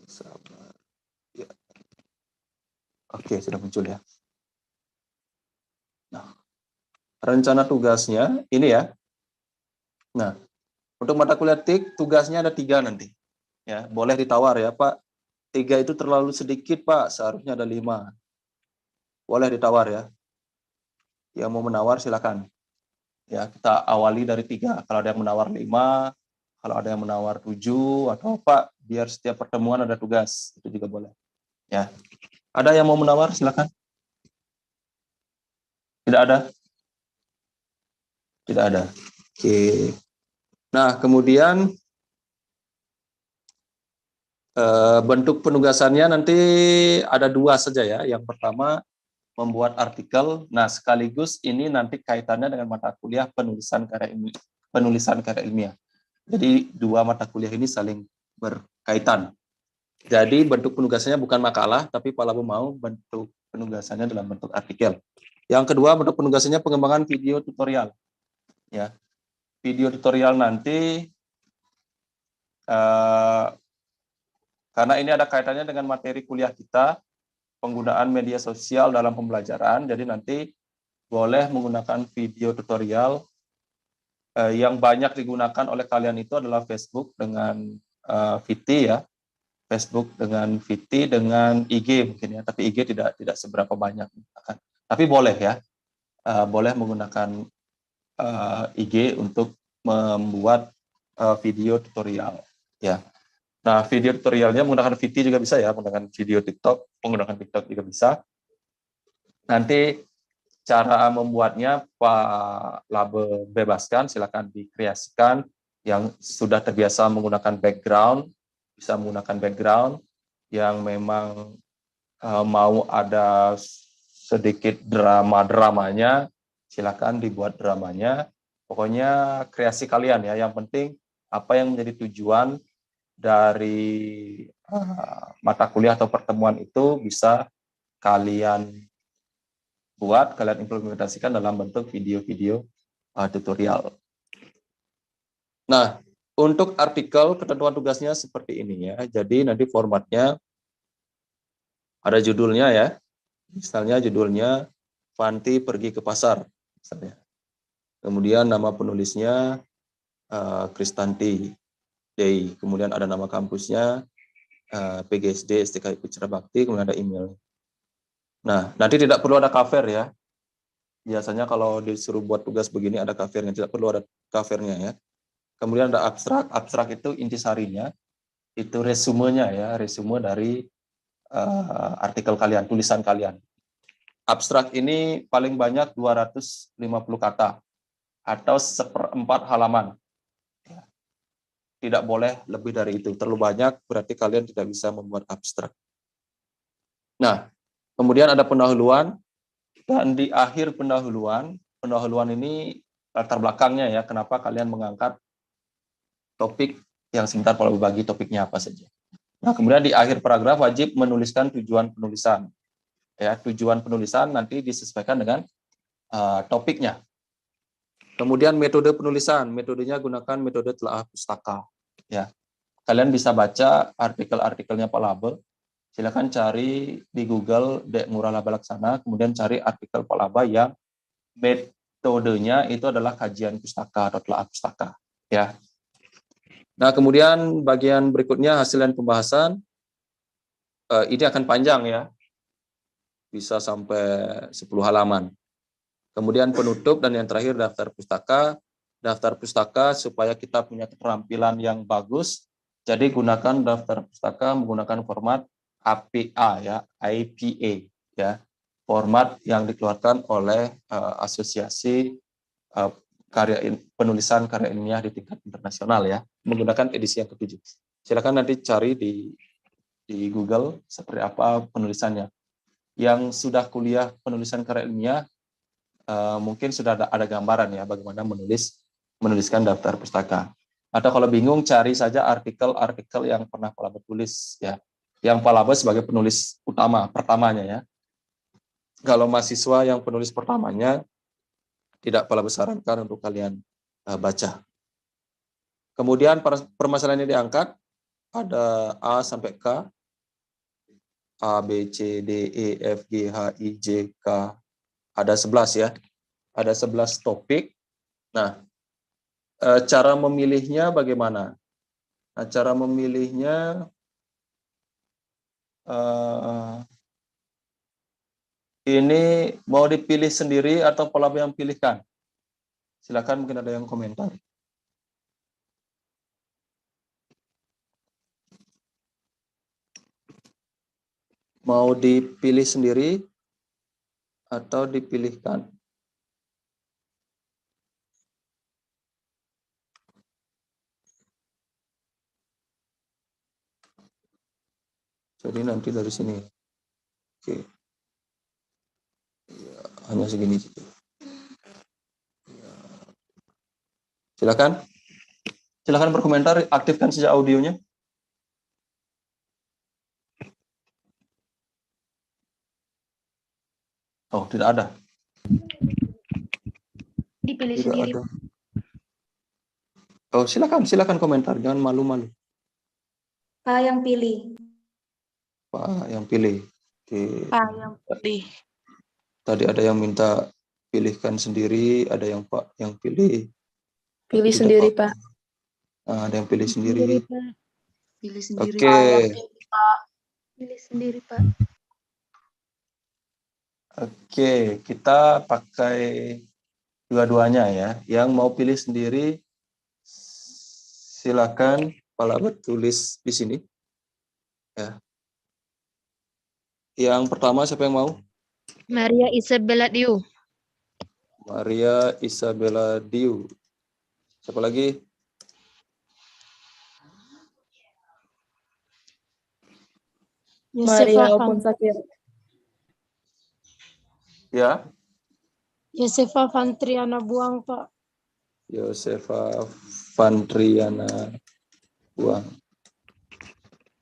Sabar. Ya. Oke, sudah muncul ya. Nah, rencana tugasnya ini ya. Nah, untuk mata kuliah TIK tugasnya ada 3 nanti. Ya, boleh ditawar ya, Pak. 3 itu terlalu sedikit, Pak. Seharusnya ada 5. Boleh ditawar ya. Yang mau menawar silakan. Ya, kita awali dari 3. Kalau ada yang menawar 5, kalau ada yang menawar 7, atau Pak, biar setiap pertemuan ada tugas. Itu juga boleh. Ya. Ada yang mau menawar silakan. Tidak ada? Tidak ada. Oke. Nah, kemudian bentuk penugasannya nanti ada 2 saja ya. Yang pertama membuat artikel. Nah, sekaligus ini nanti kaitannya dengan mata kuliah penulisan karya ilmiah. Jadi 2 mata kuliah ini saling berkaitan. Jadi bentuk penugasannya bukan makalah, tapi Pak Labo mau bentuk penugasannya dalam bentuk artikel. Yang kedua bentuk penugasannya pengembangan video tutorial. Ya, video tutorial nanti karena ini ada kaitannya dengan materi kuliah kita, penggunaan media sosial dalam pembelajaran, jadi nanti boleh menggunakan video tutorial. Yang banyak digunakan oleh kalian itu adalah Facebook dengan VT ya, Facebook dengan VT dengan IG mungkin ya, tapi IG tidak seberapa banyak. Tapi boleh ya, boleh menggunakan IG untuk membuat video tutorial ya. Nah, video tutorialnya menggunakan VT juga bisa ya, menggunakan video TikTok, menggunakan TikTok juga bisa. Nanti cara membuatnya Pak Labo bebaskan, silakan dikreasikan. Yang sudah terbiasa menggunakan background, bisa menggunakan background. Yang memang mau ada sedikit drama-dramanya, silakan dibuat dramanya. Pokoknya kreasi kalian ya, yang penting apa yang menjadi tujuan dari mata kuliah atau pertemuan itu bisa kalian buat, kalian implementasikan dalam bentuk video-video tutorial. Nah, untuk artikel ketentuan tugasnya seperti ini ya. Jadi nanti formatnya ada judulnya ya. Misalnya judulnya Fanti pergi ke pasar misalnya. Kemudian nama penulisnya Kristanti Day. Kemudian ada nama kampusnya PGSD STKI Putra Bakti, kemudian ada email. Nah, nanti tidak perlu ada cover ya. Biasanya kalau disuruh buat tugas begini ada covernya, tidak perlu ada covernya ya. Kemudian ada abstrak. Abstrak itu intisarinya, itu resumenya ya, resume dari artikel kalian, tulisan kalian. Abstrak ini paling banyak 250 kata atau 1/4 halaman. Tidak boleh lebih dari itu. Terlalu banyak berarti kalian tidak bisa membuat abstrak. Nah, kemudian ada pendahuluan, dan di akhir pendahuluan ini latar belakangnya ya, kenapa kalian mengangkat topik yang sebentar kalau bagi topiknya apa saja. Nah, kemudian di akhir paragraf wajib menuliskan tujuan penulisan. Ya, tujuan penulisan nanti disesuaikan dengan topiknya. Kemudian metode penulisan, metodenya gunakan metode telaah pustaka. Ya, kalian bisa baca artikel-artikelnya Pak Labo. Silakan cari di Google Dek Ngurah Laba Laksana, kemudian cari artikel Pak Labo yang metodenya itu adalah kajian pustaka atau telaah pustaka. Ya. Nah, kemudian bagian berikutnya hasil dan pembahasan. Ini akan panjang ya, bisa sampai 10 halaman. Kemudian penutup dan yang terakhir daftar pustaka. Daftar pustaka supaya kita punya keterampilan yang bagus. Jadi gunakan daftar pustaka menggunakan format APA ya, IPA ya. Format yang dikeluarkan oleh Asosiasi penulisan karya ilmiah di tingkat internasional ya, menggunakan edisi yang ke-7. Silakan nanti cari di Google seperti apa penulisannya. Yang sudah kuliah penulisan karya ilmiah mungkin sudah ada gambaran ya bagaimana menuliskan daftar pustaka. Atau kalau bingung cari saja artikel-artikel yang pernah Palaba tulis ya. Yang Palaba sebagai penulis pertamanya ya. Kalau mahasiswa yang penulis pertamanya tidak Palaba sarankan untuk kalian baca. Kemudian permasalahan yang diangkat ada A sampai K, A, B, C, D, E, F, G, H, I, J, K. Ada 11 ya. Ada 11 topik. Nah, cara memilihnya bagaimana? Nah, cara memilihnya ini mau dipilih sendiri atau Palaba yang pilihkan? Silakan, mungkin ada yang komentar. Mau dipilih sendiri atau dipilihkan? Jadi nanti dari sini. Oke. Ya, hanya segini. Silakan. Silakan berkomentar, aktifkan saja audionya. Oh, tidak ada. Dipilih Tidak sendiri. ada. Oh, silakan komentar, jangan malu-malu. Pak yang pilih. Pak yang pilih. Oke. Pak yang pilih. Tadi ada yang minta pilihkan sendiri, ada yang Pak yang pilih. Pilih Tidak sendiri, apa-apa. Pak. Nah, ada yang pilih sendiri. Pilih sendiri. Oke. Pilih sendiri, Pak. Oke, kita pakai dua-duanya ya. Yang mau pilih sendiri, silakan Palaba tulis di sini. Ya. Yang pertama siapa yang mau? Maria Isabella Diu. Maria Isabella Diu. Siapa lagi? Maria Alphonsakir. Ya. Yosefa Vantriana Buang, Pak. Yosefa Vantriana Buang.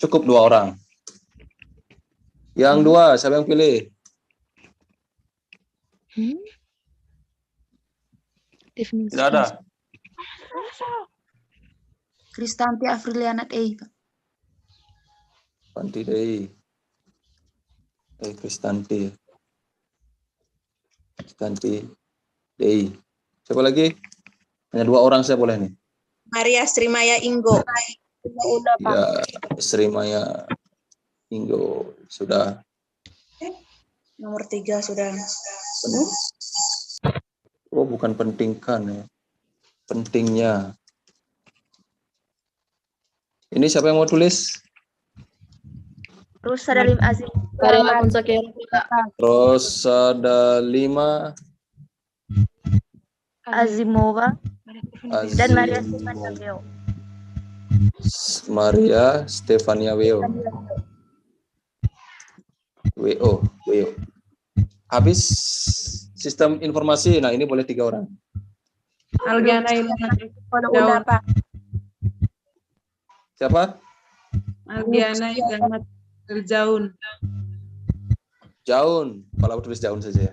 Cukup 2 orang. Yang 2, siapa yang pilih? Tidak ada. Kristanti Afriliana Tei, Pak. Panti Dei. Kristanti Dei. Siapa lagi? Hanya 2 orang saya boleh nih. Maria Srimaya Inggo. Ya, Srimaya Inggo sudah. Nomor 3 sudah. Oh, bukan pentingkan ya. Pentingnya. Ini siapa yang mau tulis? Rosalia Azim. Maria Alphonsakir. Rosalia Azimova dan Maria Azimova. Stefania Weo. Maria Stefania Weo. Weo. Habis sistem informasi. Nah, ini boleh 3 orang. Algiana Udah, Pak. Siapa? Algiana Jaun. Jaun. Kalau tulis Jaun saja ya.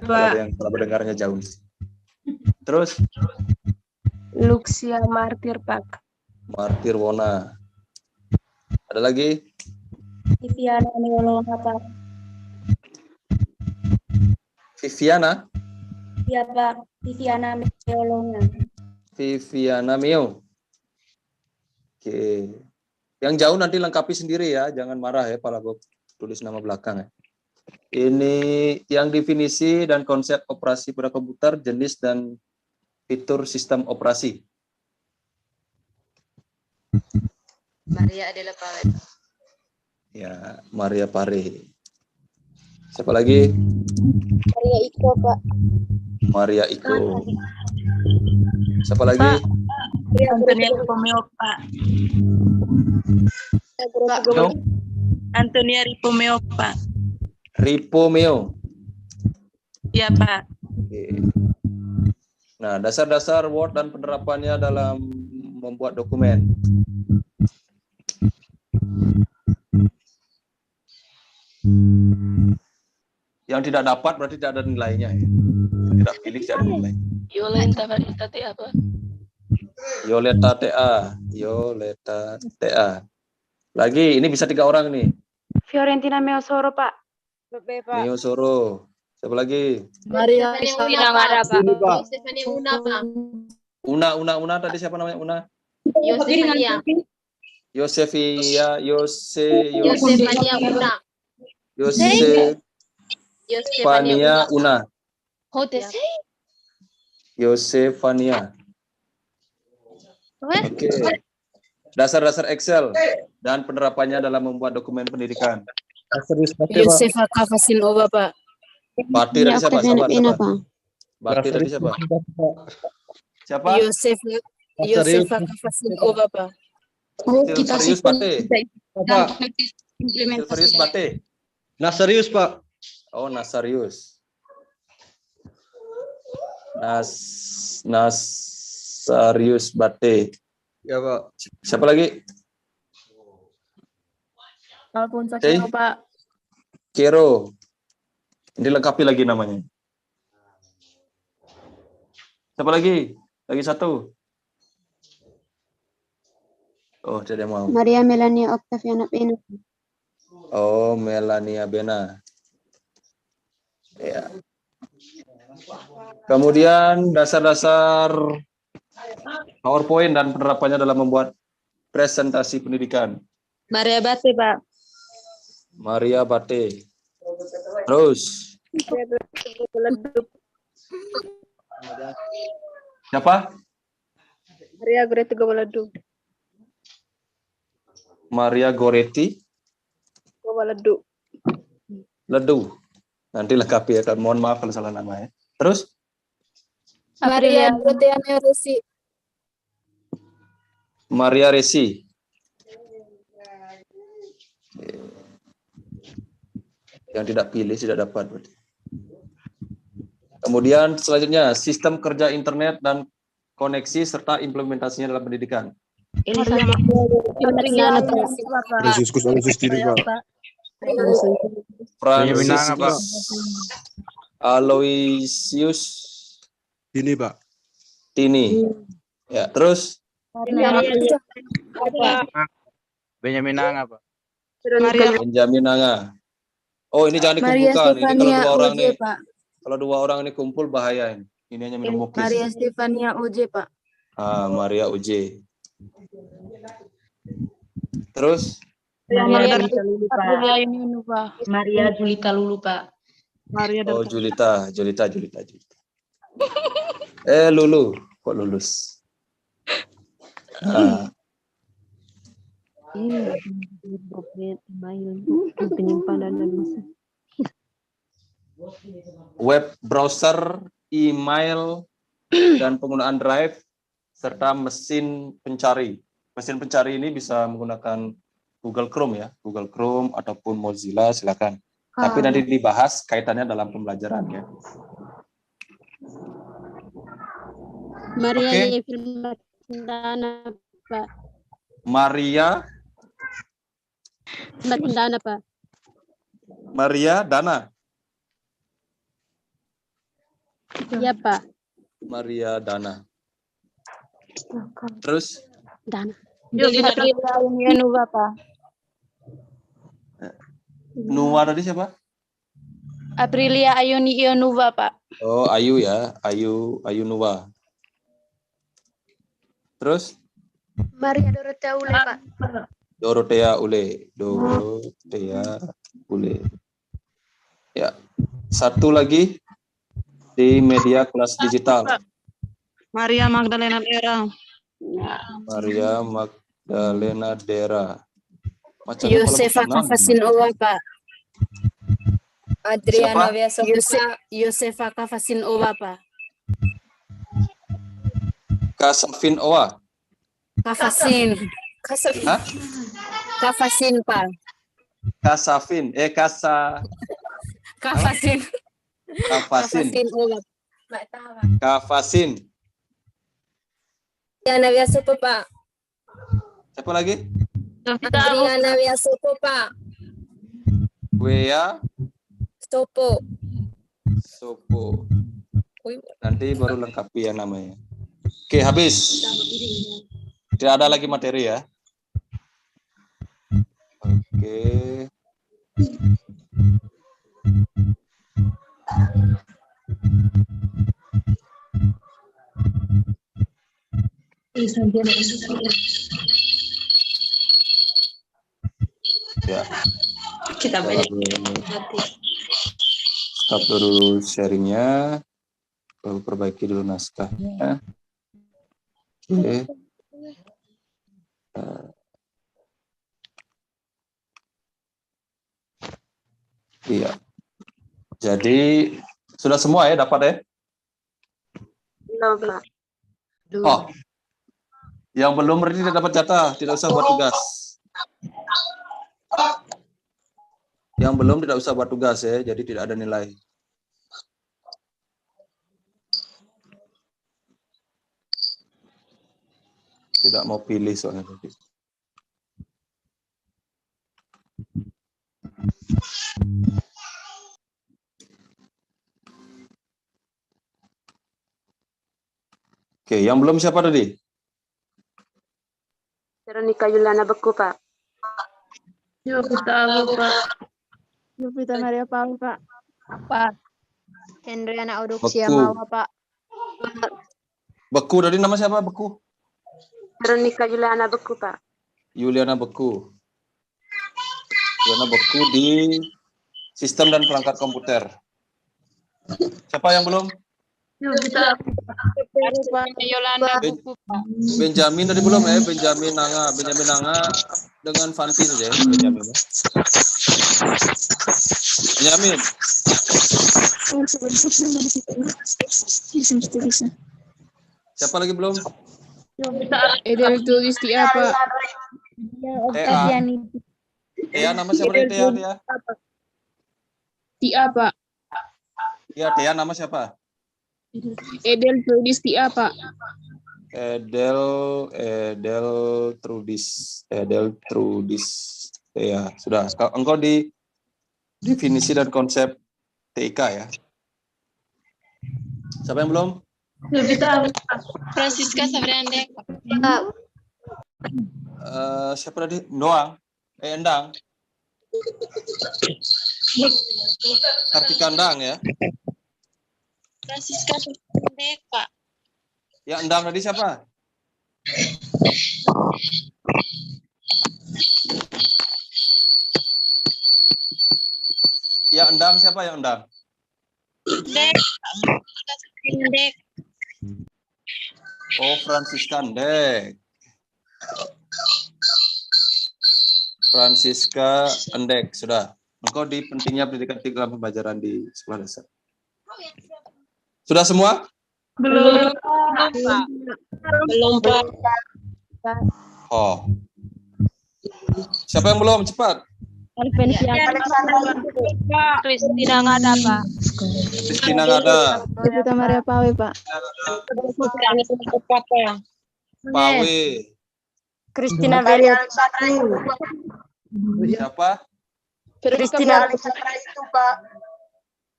Kalau mendengarnya Jaun. Terus? Luxia Martir, Pak. Martir Wona. Ada lagi? Viviana Neolonga, Pak. Viviana? Iya, Pak. Viviana Neolonga. Viviana Meo. Oke. Yang Jaun nanti lengkapi sendiri ya. Jangan marah ya Palaba tulis nama belakang ya. Ini yang definisi dan konsep operasi pada komputer, jenis dan fitur sistem operasi. Maria adalah Pare. Ya, Maria Pare. Siapa lagi? Maria Iko, Pak. Maria Iko. Siapa lagi? Antonia Ripomeo, Pak. Antonia Ripomeo, Pak. Ripomeo. Iya, Pak. Oke. Nah, dasar-dasar Word dan penerapannya dalam membuat dokumen. Yang tidak dapat berarti tidak ada nilainya ya. Tidak pilih tidak ada nilai. Yoleta Varita T apa? Yoleta TA. Yoleta TA. Lagi, ini bisa 3 orang nih. Fiorentina Meosoro, Pak. Neo Soro. Siapa lagi? Maria Rizalina Mara, Pak. Stefania Una, Pak. Una tadi siapa namanya Una? Yosefania. Yosefia, Yosefania Una. Yosefania Una. Hotese. Yosefania. Oke. Dasar-dasar Excel dan penerapannya dalam membuat dokumen pendidikan. Yosefa Kafasinova, Pak. Bati tadi siapa? Bati tadi siapa? Siapa? Yosefa Kafasinova, Pak. Serius Bate. Serius Bate. Nasarius, Pak. Oh, Nasarius. Nasarius Bate. Ya, Pak. Siapa lagi? Alfonso Kero, Pak. Kero. Dilengkapi lagi namanya. Siapa lagi? Lagi satu. Oh, tidak mau. Maria Melania Octaviana Pena. Oh, Melania Bena. Ya. Kemudian dasar-dasar PowerPoint dan penerapannya dalam membuat presentasi pendidikan. Maria Bate, Pak. Maria Bate. Terus. Siapa? Maria Goretti Gowaladu. Maria Goretti Gowaladu. Ledu. Nanti lengkapi ya. Mohon maaf kalau salah nama ya. Terus? Maria Dorothea Resi. Maria Resi. Yang tidak pilih tidak dapat. Kemudian selanjutnya sistem kerja internet dan koneksi serta implementasinya dalam pendidikan. Franciscus Aloysius Tini, Pak. Franciscus Aloysius Tini, Pak. Tini. Ya, terus? Benjamin Anga, Pak. Benjamin Anga. Oh, ini jangan dikumpulkan. Ini kalau 2 orang nih. Pak. Kalau 2 orang ini kumpul bahaya ini. Ini hanya minum mukis. Maria Stefania Oje, Pak. Maria Uj. Terus? Maria Julita Lulu, Pak. Oh, Julita. Lulu. Kok lulus? Web browser, email, dan penggunaan drive, serta mesin pencari. Mesin pencari ini bisa menggunakan Google Chrome ya, Google Chrome ataupun Mozilla, silakan. Tapi nanti dibahas kaitannya dalam pembelajaran ya. Maria Firmandana, Pak. Maria Firmandana, Pak. Maria Dana. Iya, Pak. Maria Dana. Terus? Dana. Nuva, Pak. Nuwa tadi siapa? Aprilia Ayuni Ionuva, Pak. Oh, Ayu ya. Ayu Nuwa. Terus? Maria Dorothea Ule, Pak. Dorothea Ule. Ya. Satu lagi di media kelas digital. Maria Magdalena Dera. Maria Magdalena Dera. Yosefa Kafasinova, Pak. Adriana Siapa? Wiasokupa, Yosefa Kafasin Owa, Pak. Kasafin Owa. Kafasin. Hah? Kafasin, Pak. Kasafin. Kafasin. Kafasin. Owa. Kafasin. Adriana Wiasokupa. Siapa lagi? Adriana Wiasokupa. Wea Sopo. Sopo. Nanti baru lengkapi ya namanya. Oke, habis. Tidak ada lagi materi ya. Oke. Ya. Kita banyak. Stop dulu sharingnya. Lalu perbaiki dulu naskahnya. Oke. Iya. Jadi sudah semua ya dapat ya? Belum, Pak. Oh. Yang belum berarti tidak dapat jatah, tidak usah buat tugas. Yang belum tidak usah buat tugas ya, jadi tidak ada nilai. Tidak mau pilih soalnya tadi. Oke, yang belum siapa tadi? Veronica Yuliana Beku, Pak. Yovita Abu, Pak. Yovita Maria Paul, Pak. Pak. Hendriana Auduksia Mawa, Pak. Beku tadi nama siapa? Beku? Veronica Yuliana Beku, Pak. Yuliana Beku. Yuliana Beku di sistem dan perangkat komputer. Siapa yang belum? Yovita Abu, Pak. Yolanda Buku, Pak. Benjamin tadi belum ya? Benjamin Nanga dengan Fanti saja ya, Benjamin. Benjamin. Siapa lagi belum? Edel tulis di apa? Tea nama siapa tadi Tea? Di apa? Ya Tea nama siapa? Edel tulis di apa? Edel Trudis. Ya, sudah. Engkau di definisi dan konsep TIK ya. Siapa yang belum? Francisca Sabriandek. Siapa tadi? Doang. Endang. Kartika Endang ya. Francisca Sabriandek, Pak. Ya, Endang tadi siapa? Ya, Endang siapa yang Endang? Dek. Dek. Oh, Francisca Endek. Francisca Endek, sudah. Engkau di pentingnya pendidikan dalam pembelajaran di sekolah dasar. Sudah semua? Belum, Pak. Belum, Pak. Oh. Siapa yang belum? Cepat. Kristina nggak ada, Pak. Kristina nggak ada. Yovita Maria Pawe, Pak. Pawe. Kristina Maria Siapa? Kristina itu, Pak.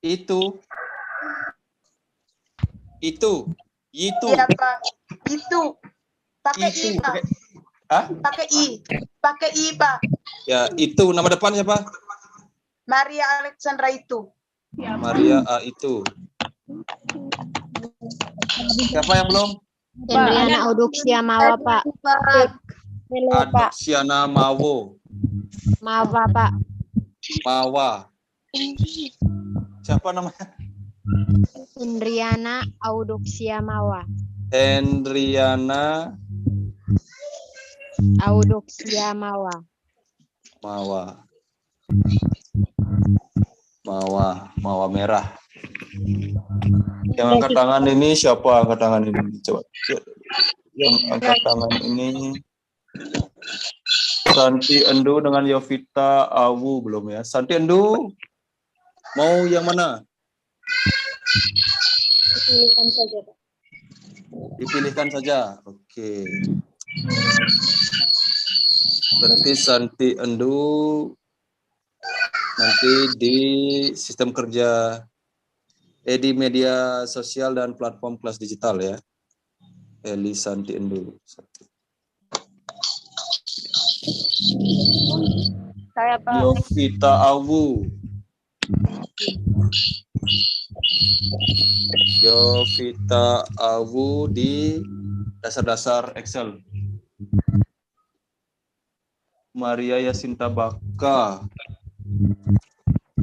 Itu. Iya, Pak. Itu. Pakai Itu. I, Pak. Hah? Pakai I. Pakai I, Pak. Ya, itu nama depan siapa? Maria Alexandra itu. Maria itu. Siapa yang belum? Hendriana Auduksia Mawa, Pak. Aduksiana Mawo. Mawa, Pak. Mawa. Siapa namanya? Hendriana Auduksia Mawa. Hendriana Auduksia Mawa. Mawa. Mawa merah. Yang angkat tangan ini siapa angkat tangan ini? Coba. Yang angkat tangan ini Santi Endu dengan Yovita Awu belum ya? Santi Endu mau yang mana? Dipilihkan saja, Pak. Dipilihkan saja. Oke. Berarti Santi Endu nanti di sistem kerja di media sosial dan platform kelas digital ya. Eli Santi Endu. Saya, Pak. Yovita Awu. Yovita Awu di dasar-dasar Excel. Maria Yasinta Baka.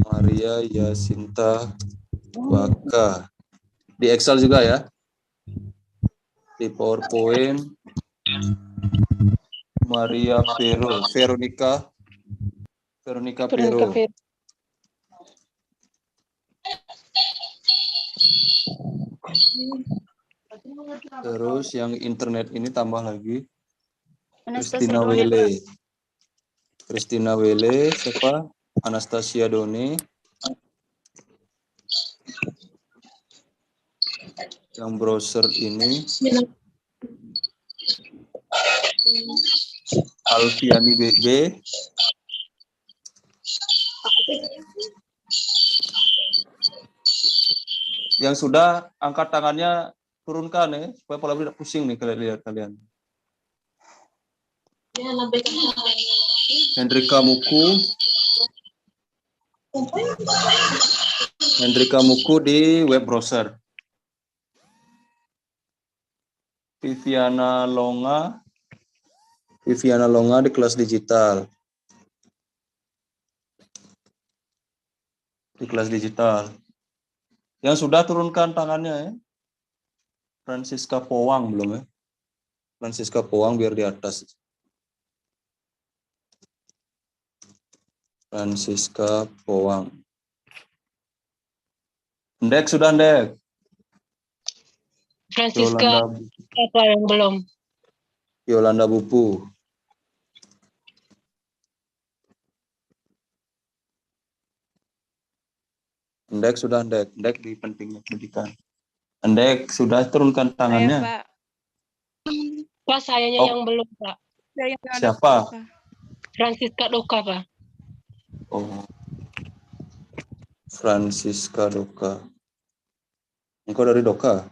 Maria Yasinta Baka. Di Excel juga ya. Di PowerPoint. Maria Veronica Pero. Terus yang internet ini tambah lagi Christina Wele, siapa? Anastasia Doni. Yang browser ini Alfiani BB. Yang sudah angkat tangannya turunkan ya, supaya pola tidak pusing nih kalian. Hendrika Muku di web browser. Viviana Longa di kelas digital. Di kelas digital. Yang sudah turunkan tangannya ya. Francisca Powang belum ya? Francisca Powang biar di atas. Francisca Powang. Ndek sudah Ndek. Francisca apa yang belum? Yolanda Bupu. Ndek sudah Ndek di pentingnya pendidikan. Ndek sudah turunkan tangannya. Saya, Pak. Pak, sayanya yang belum, Pak. Siapa? Francisca Doka, Pak. Oh. Francisca Doka. Engkau dari Doka?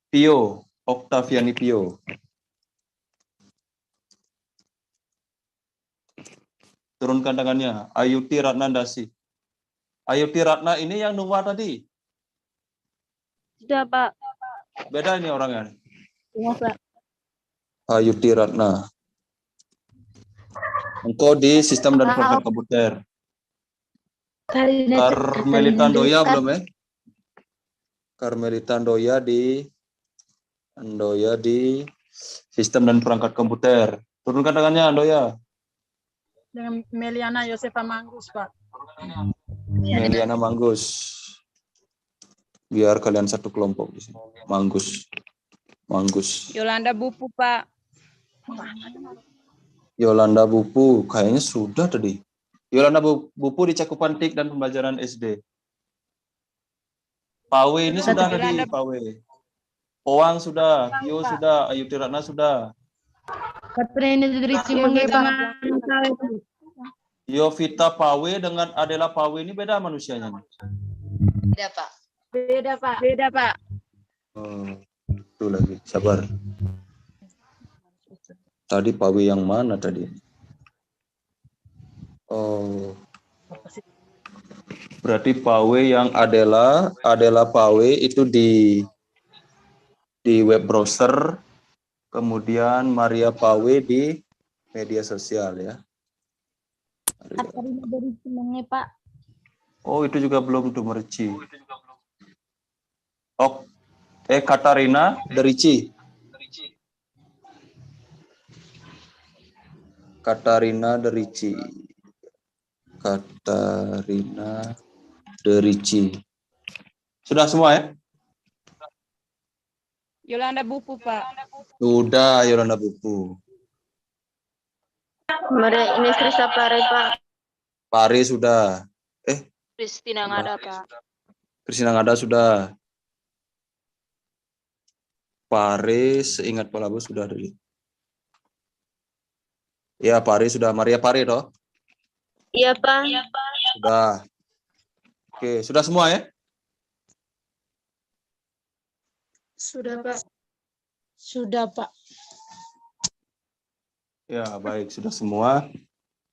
Pio, Octaviani Pio. Turunkan tangannya. Ayuti Ratna Dasi. Ayuti Ratna ini yang Nuwa tadi? Sudah, Pak. Beda ini orangnya? Iya, Pak. Ayuti Ratna. Engkau di sistem dan perangkat komputer. Carmelita Andoya belum ya? Carmelita Andoya di sistem dan perangkat komputer. Turunkan tangannya Andoya. Dengan Meliana Yosefa Manggus, Pak. Meliana Manggus. Biar kalian satu kelompok di sini. Manggus. Yolanda Bupu, Pak. Yolanda Bupu, kayaknya sudah tadi. Yolanda Bupu di cakupan TIK dan pembelajaran SD. Pawe ini sudah tadi, Pawe. Powang sudah, Pio sudah, Ayuti Ratna sudah. Yovita Pawe dengan Adela Pawe ini beda manusianya. Beda, Pak. Beda, Pak. Oh, itu lagi, sabar. Tadi Pawe yang mana tadi? Oh. Berarti Pawe yang Adela Pawe itu di web browser, kemudian Maria Pawe di media sosial ya. Dari senangnya, Pak. Oh, itu juga belum tuh Merci. Oh, Katarina Derici. Katarina Derici. Katarina Derici. Sudah semua ya? Yolanda Bupu, Pak. Sudah, Yolanda Bupu. Maria Ines Trisa Pare, Pak. Pare sudah. Kristina nggak ada, Pak. Kristina nggak ada sudah. Pare, seingat Pak Labu sudah ada. Ya, Pare sudah. Maria Pare toh? Iya, Pak. Sudah. Oke, sudah semua ya? Sudah, Pak. Sudah, Pak. Ya, baik. Sudah semua.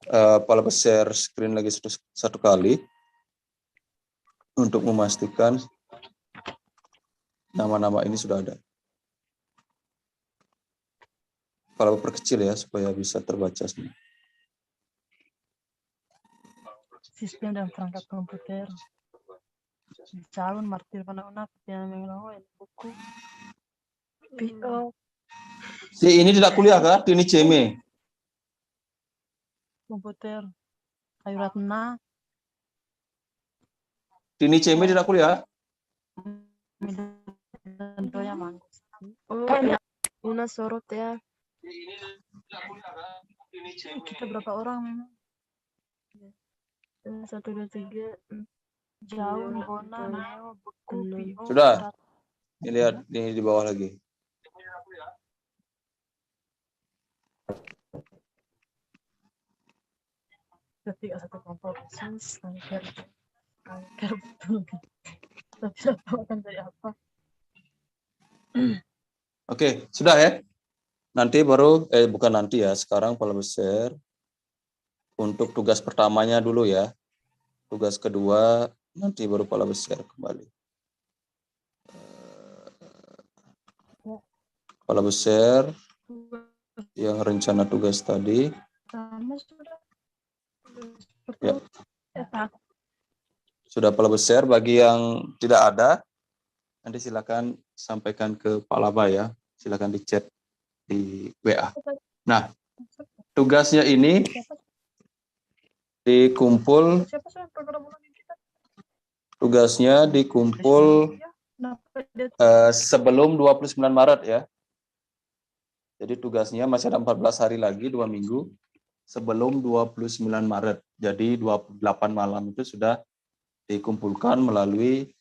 Pak Labu share screen lagi satu kali untuk memastikan nama-nama ini sudah ada. Pak Labu perkecil ya, supaya bisa terbaca semua. Sistem dan perangkat komputer. Calon Martir Panauna yang mengelola buku. PO. Si ini tidak kuliah kah? Ini CME. Komputer. Ayu Ratna. Ini CME tidak kuliah? Doya Manggus. Oh, Una Sorot ya. Kita berapa orang memang? 1, 2, 3. Jauh, Bona, Neo, Beku, PO. Sudah. Ini lihat ini di bawah lagi. Ketika satu kelompok khusus, kanker betul. Tapi tidak tahu akan dari apa. Oke, sudah ya. Nanti baru, bukan nanti ya, sekarang Pak Labu share untuk tugas pertamanya dulu ya. Tugas kedua nanti baru Pak Labu share kembali. Pak Labu share yang rencana tugas tadi. Ya. Sudah Pak Labu share. Bagi yang tidak ada, nanti silakan sampaikan ke Pak Laba ya. Silakan di chat di WA. Nah, tugasnya ini dikumpul. Tugasnya dikumpul sebelum 29 Maret ya. Jadi tugasnya masih ada 14 hari lagi, 2 minggu sebelum 29 Maret. Jadi 28 malam itu sudah dikumpulkan melalui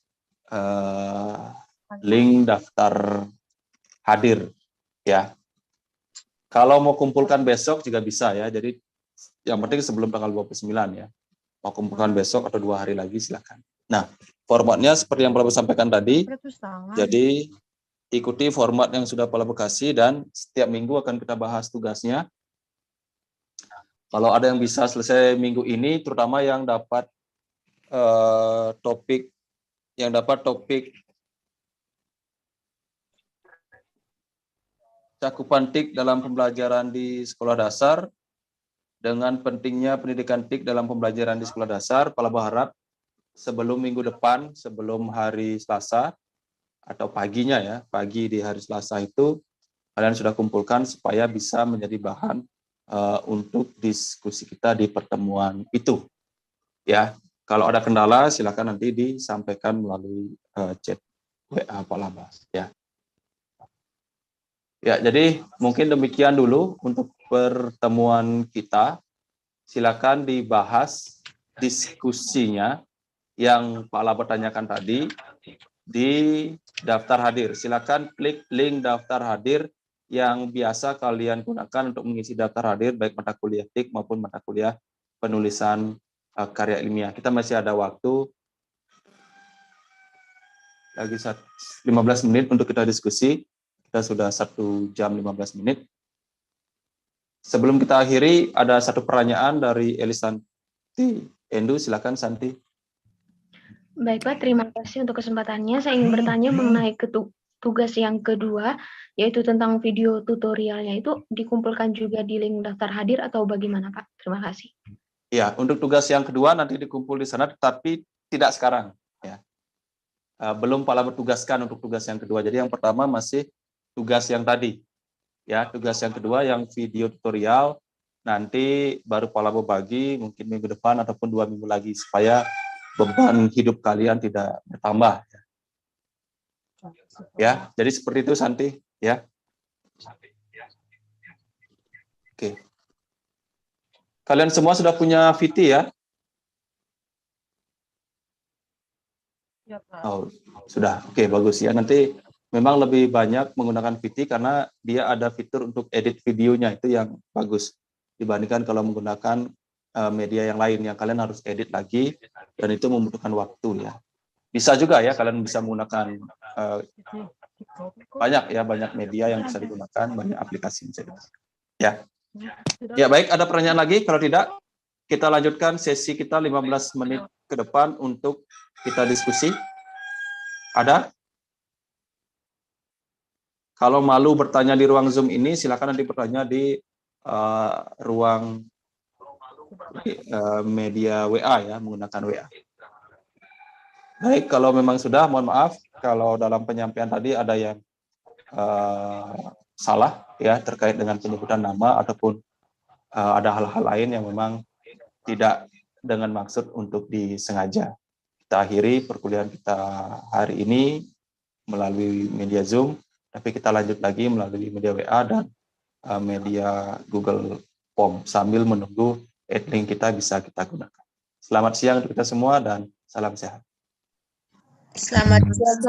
link daftar hadir ya. Kalau mau kumpulkan besok juga bisa ya. Jadi yang penting sebelum tanggal 29 ya. Mau kumpulkan besok atau 2 hari lagi silakan. Nah, formatnya seperti yang Pak Labu sampaikan tadi. Jadi ikuti format yang sudah Pak Labu kasih dan setiap minggu akan kita bahas tugasnya. Kalau ada yang bisa selesai minggu ini, terutama yang dapat topik cakupan TIK dalam pembelajaran di sekolah dasar, dengan pentingnya pendidikan TIK dalam pembelajaran di sekolah dasar, Pak Labu harap sebelum minggu depan, sebelum hari Selasa, atau paginya ya, pagi di hari Selasa itu, kalian sudah kumpulkan supaya bisa menjadi bahan untuk diskusi kita di pertemuan itu. Ya, kalau ada kendala silakan nanti disampaikan melalui chat WA Pak Laba ya. Ya, jadi mungkin demikian dulu untuk pertemuan kita. Silakan dibahas diskusinya yang Pak Laba tanyakan tadi di daftar hadir. Silakan klik link daftar hadir yang biasa kalian gunakan untuk mengisi daftar hadir baik mata kuliah TIK maupun mata kuliah penulisan karya ilmiah. Kita masih ada waktu lagi 15 menit untuk kita diskusi. Kita sudah 1 jam 15 menit. Sebelum kita akhiri, ada satu pertanyaan dari Elisanti Endu. Silakan Santi. Baik Pak, terima kasih untuk kesempatannya. Saya ingin bertanya mengenai tugas yang kedua, yaitu tentang video tutorialnya itu dikumpulkan juga di link daftar hadir atau bagaimana Pak? Terima kasih. Ya, untuk tugas yang kedua nanti dikumpul di sana, tetapi tidak sekarang. Ya. Belum Pak Laba tugaskan untuk tugas yang kedua. Jadi yang pertama masih tugas yang tadi. Ya, tugas yang kedua yang video tutorial nanti baru pola berbagi mungkin minggu depan ataupun 2 minggu lagi supaya beban hidup kalian tidak bertambah. Ya, jadi seperti itu Santi, ya. Oke. Kalian semua sudah punya VT ya? Ya, Pak. Oh, sudah. Oke, bagus ya. Nanti memang lebih banyak menggunakan VT karena dia ada fitur untuk edit videonya, itu yang bagus dibandingkan kalau menggunakan media yang lain yang kalian harus edit lagi dan itu membutuhkan waktu ya. Bisa juga ya kalian bisa menggunakan banyak media yang bisa digunakan, banyak aplikasi yang bisa digunakan. Ya. Ya, baik, ada pertanyaan lagi? Kalau tidak, kita lanjutkan sesi kita 15 menit ke depan untuk kita diskusi. Ada? Kalau malu bertanya di ruang Zoom ini, silakan nanti bertanya di ruang media WA ya, menggunakan WA. Baik, kalau memang sudah, mohon maaf kalau dalam penyampaian tadi ada yang salah ya terkait dengan penyebutan nama ataupun ada hal-hal lain yang memang tidak dengan maksud untuk disengaja. Kita akhiri perkuliahan kita hari ini melalui media Zoom, tapi kita lanjut lagi melalui media WA dan media Google Form sambil menunggu link kita bisa kita gunakan. Selamat siang untuk kita semua dan salam sehat. Selamat siang.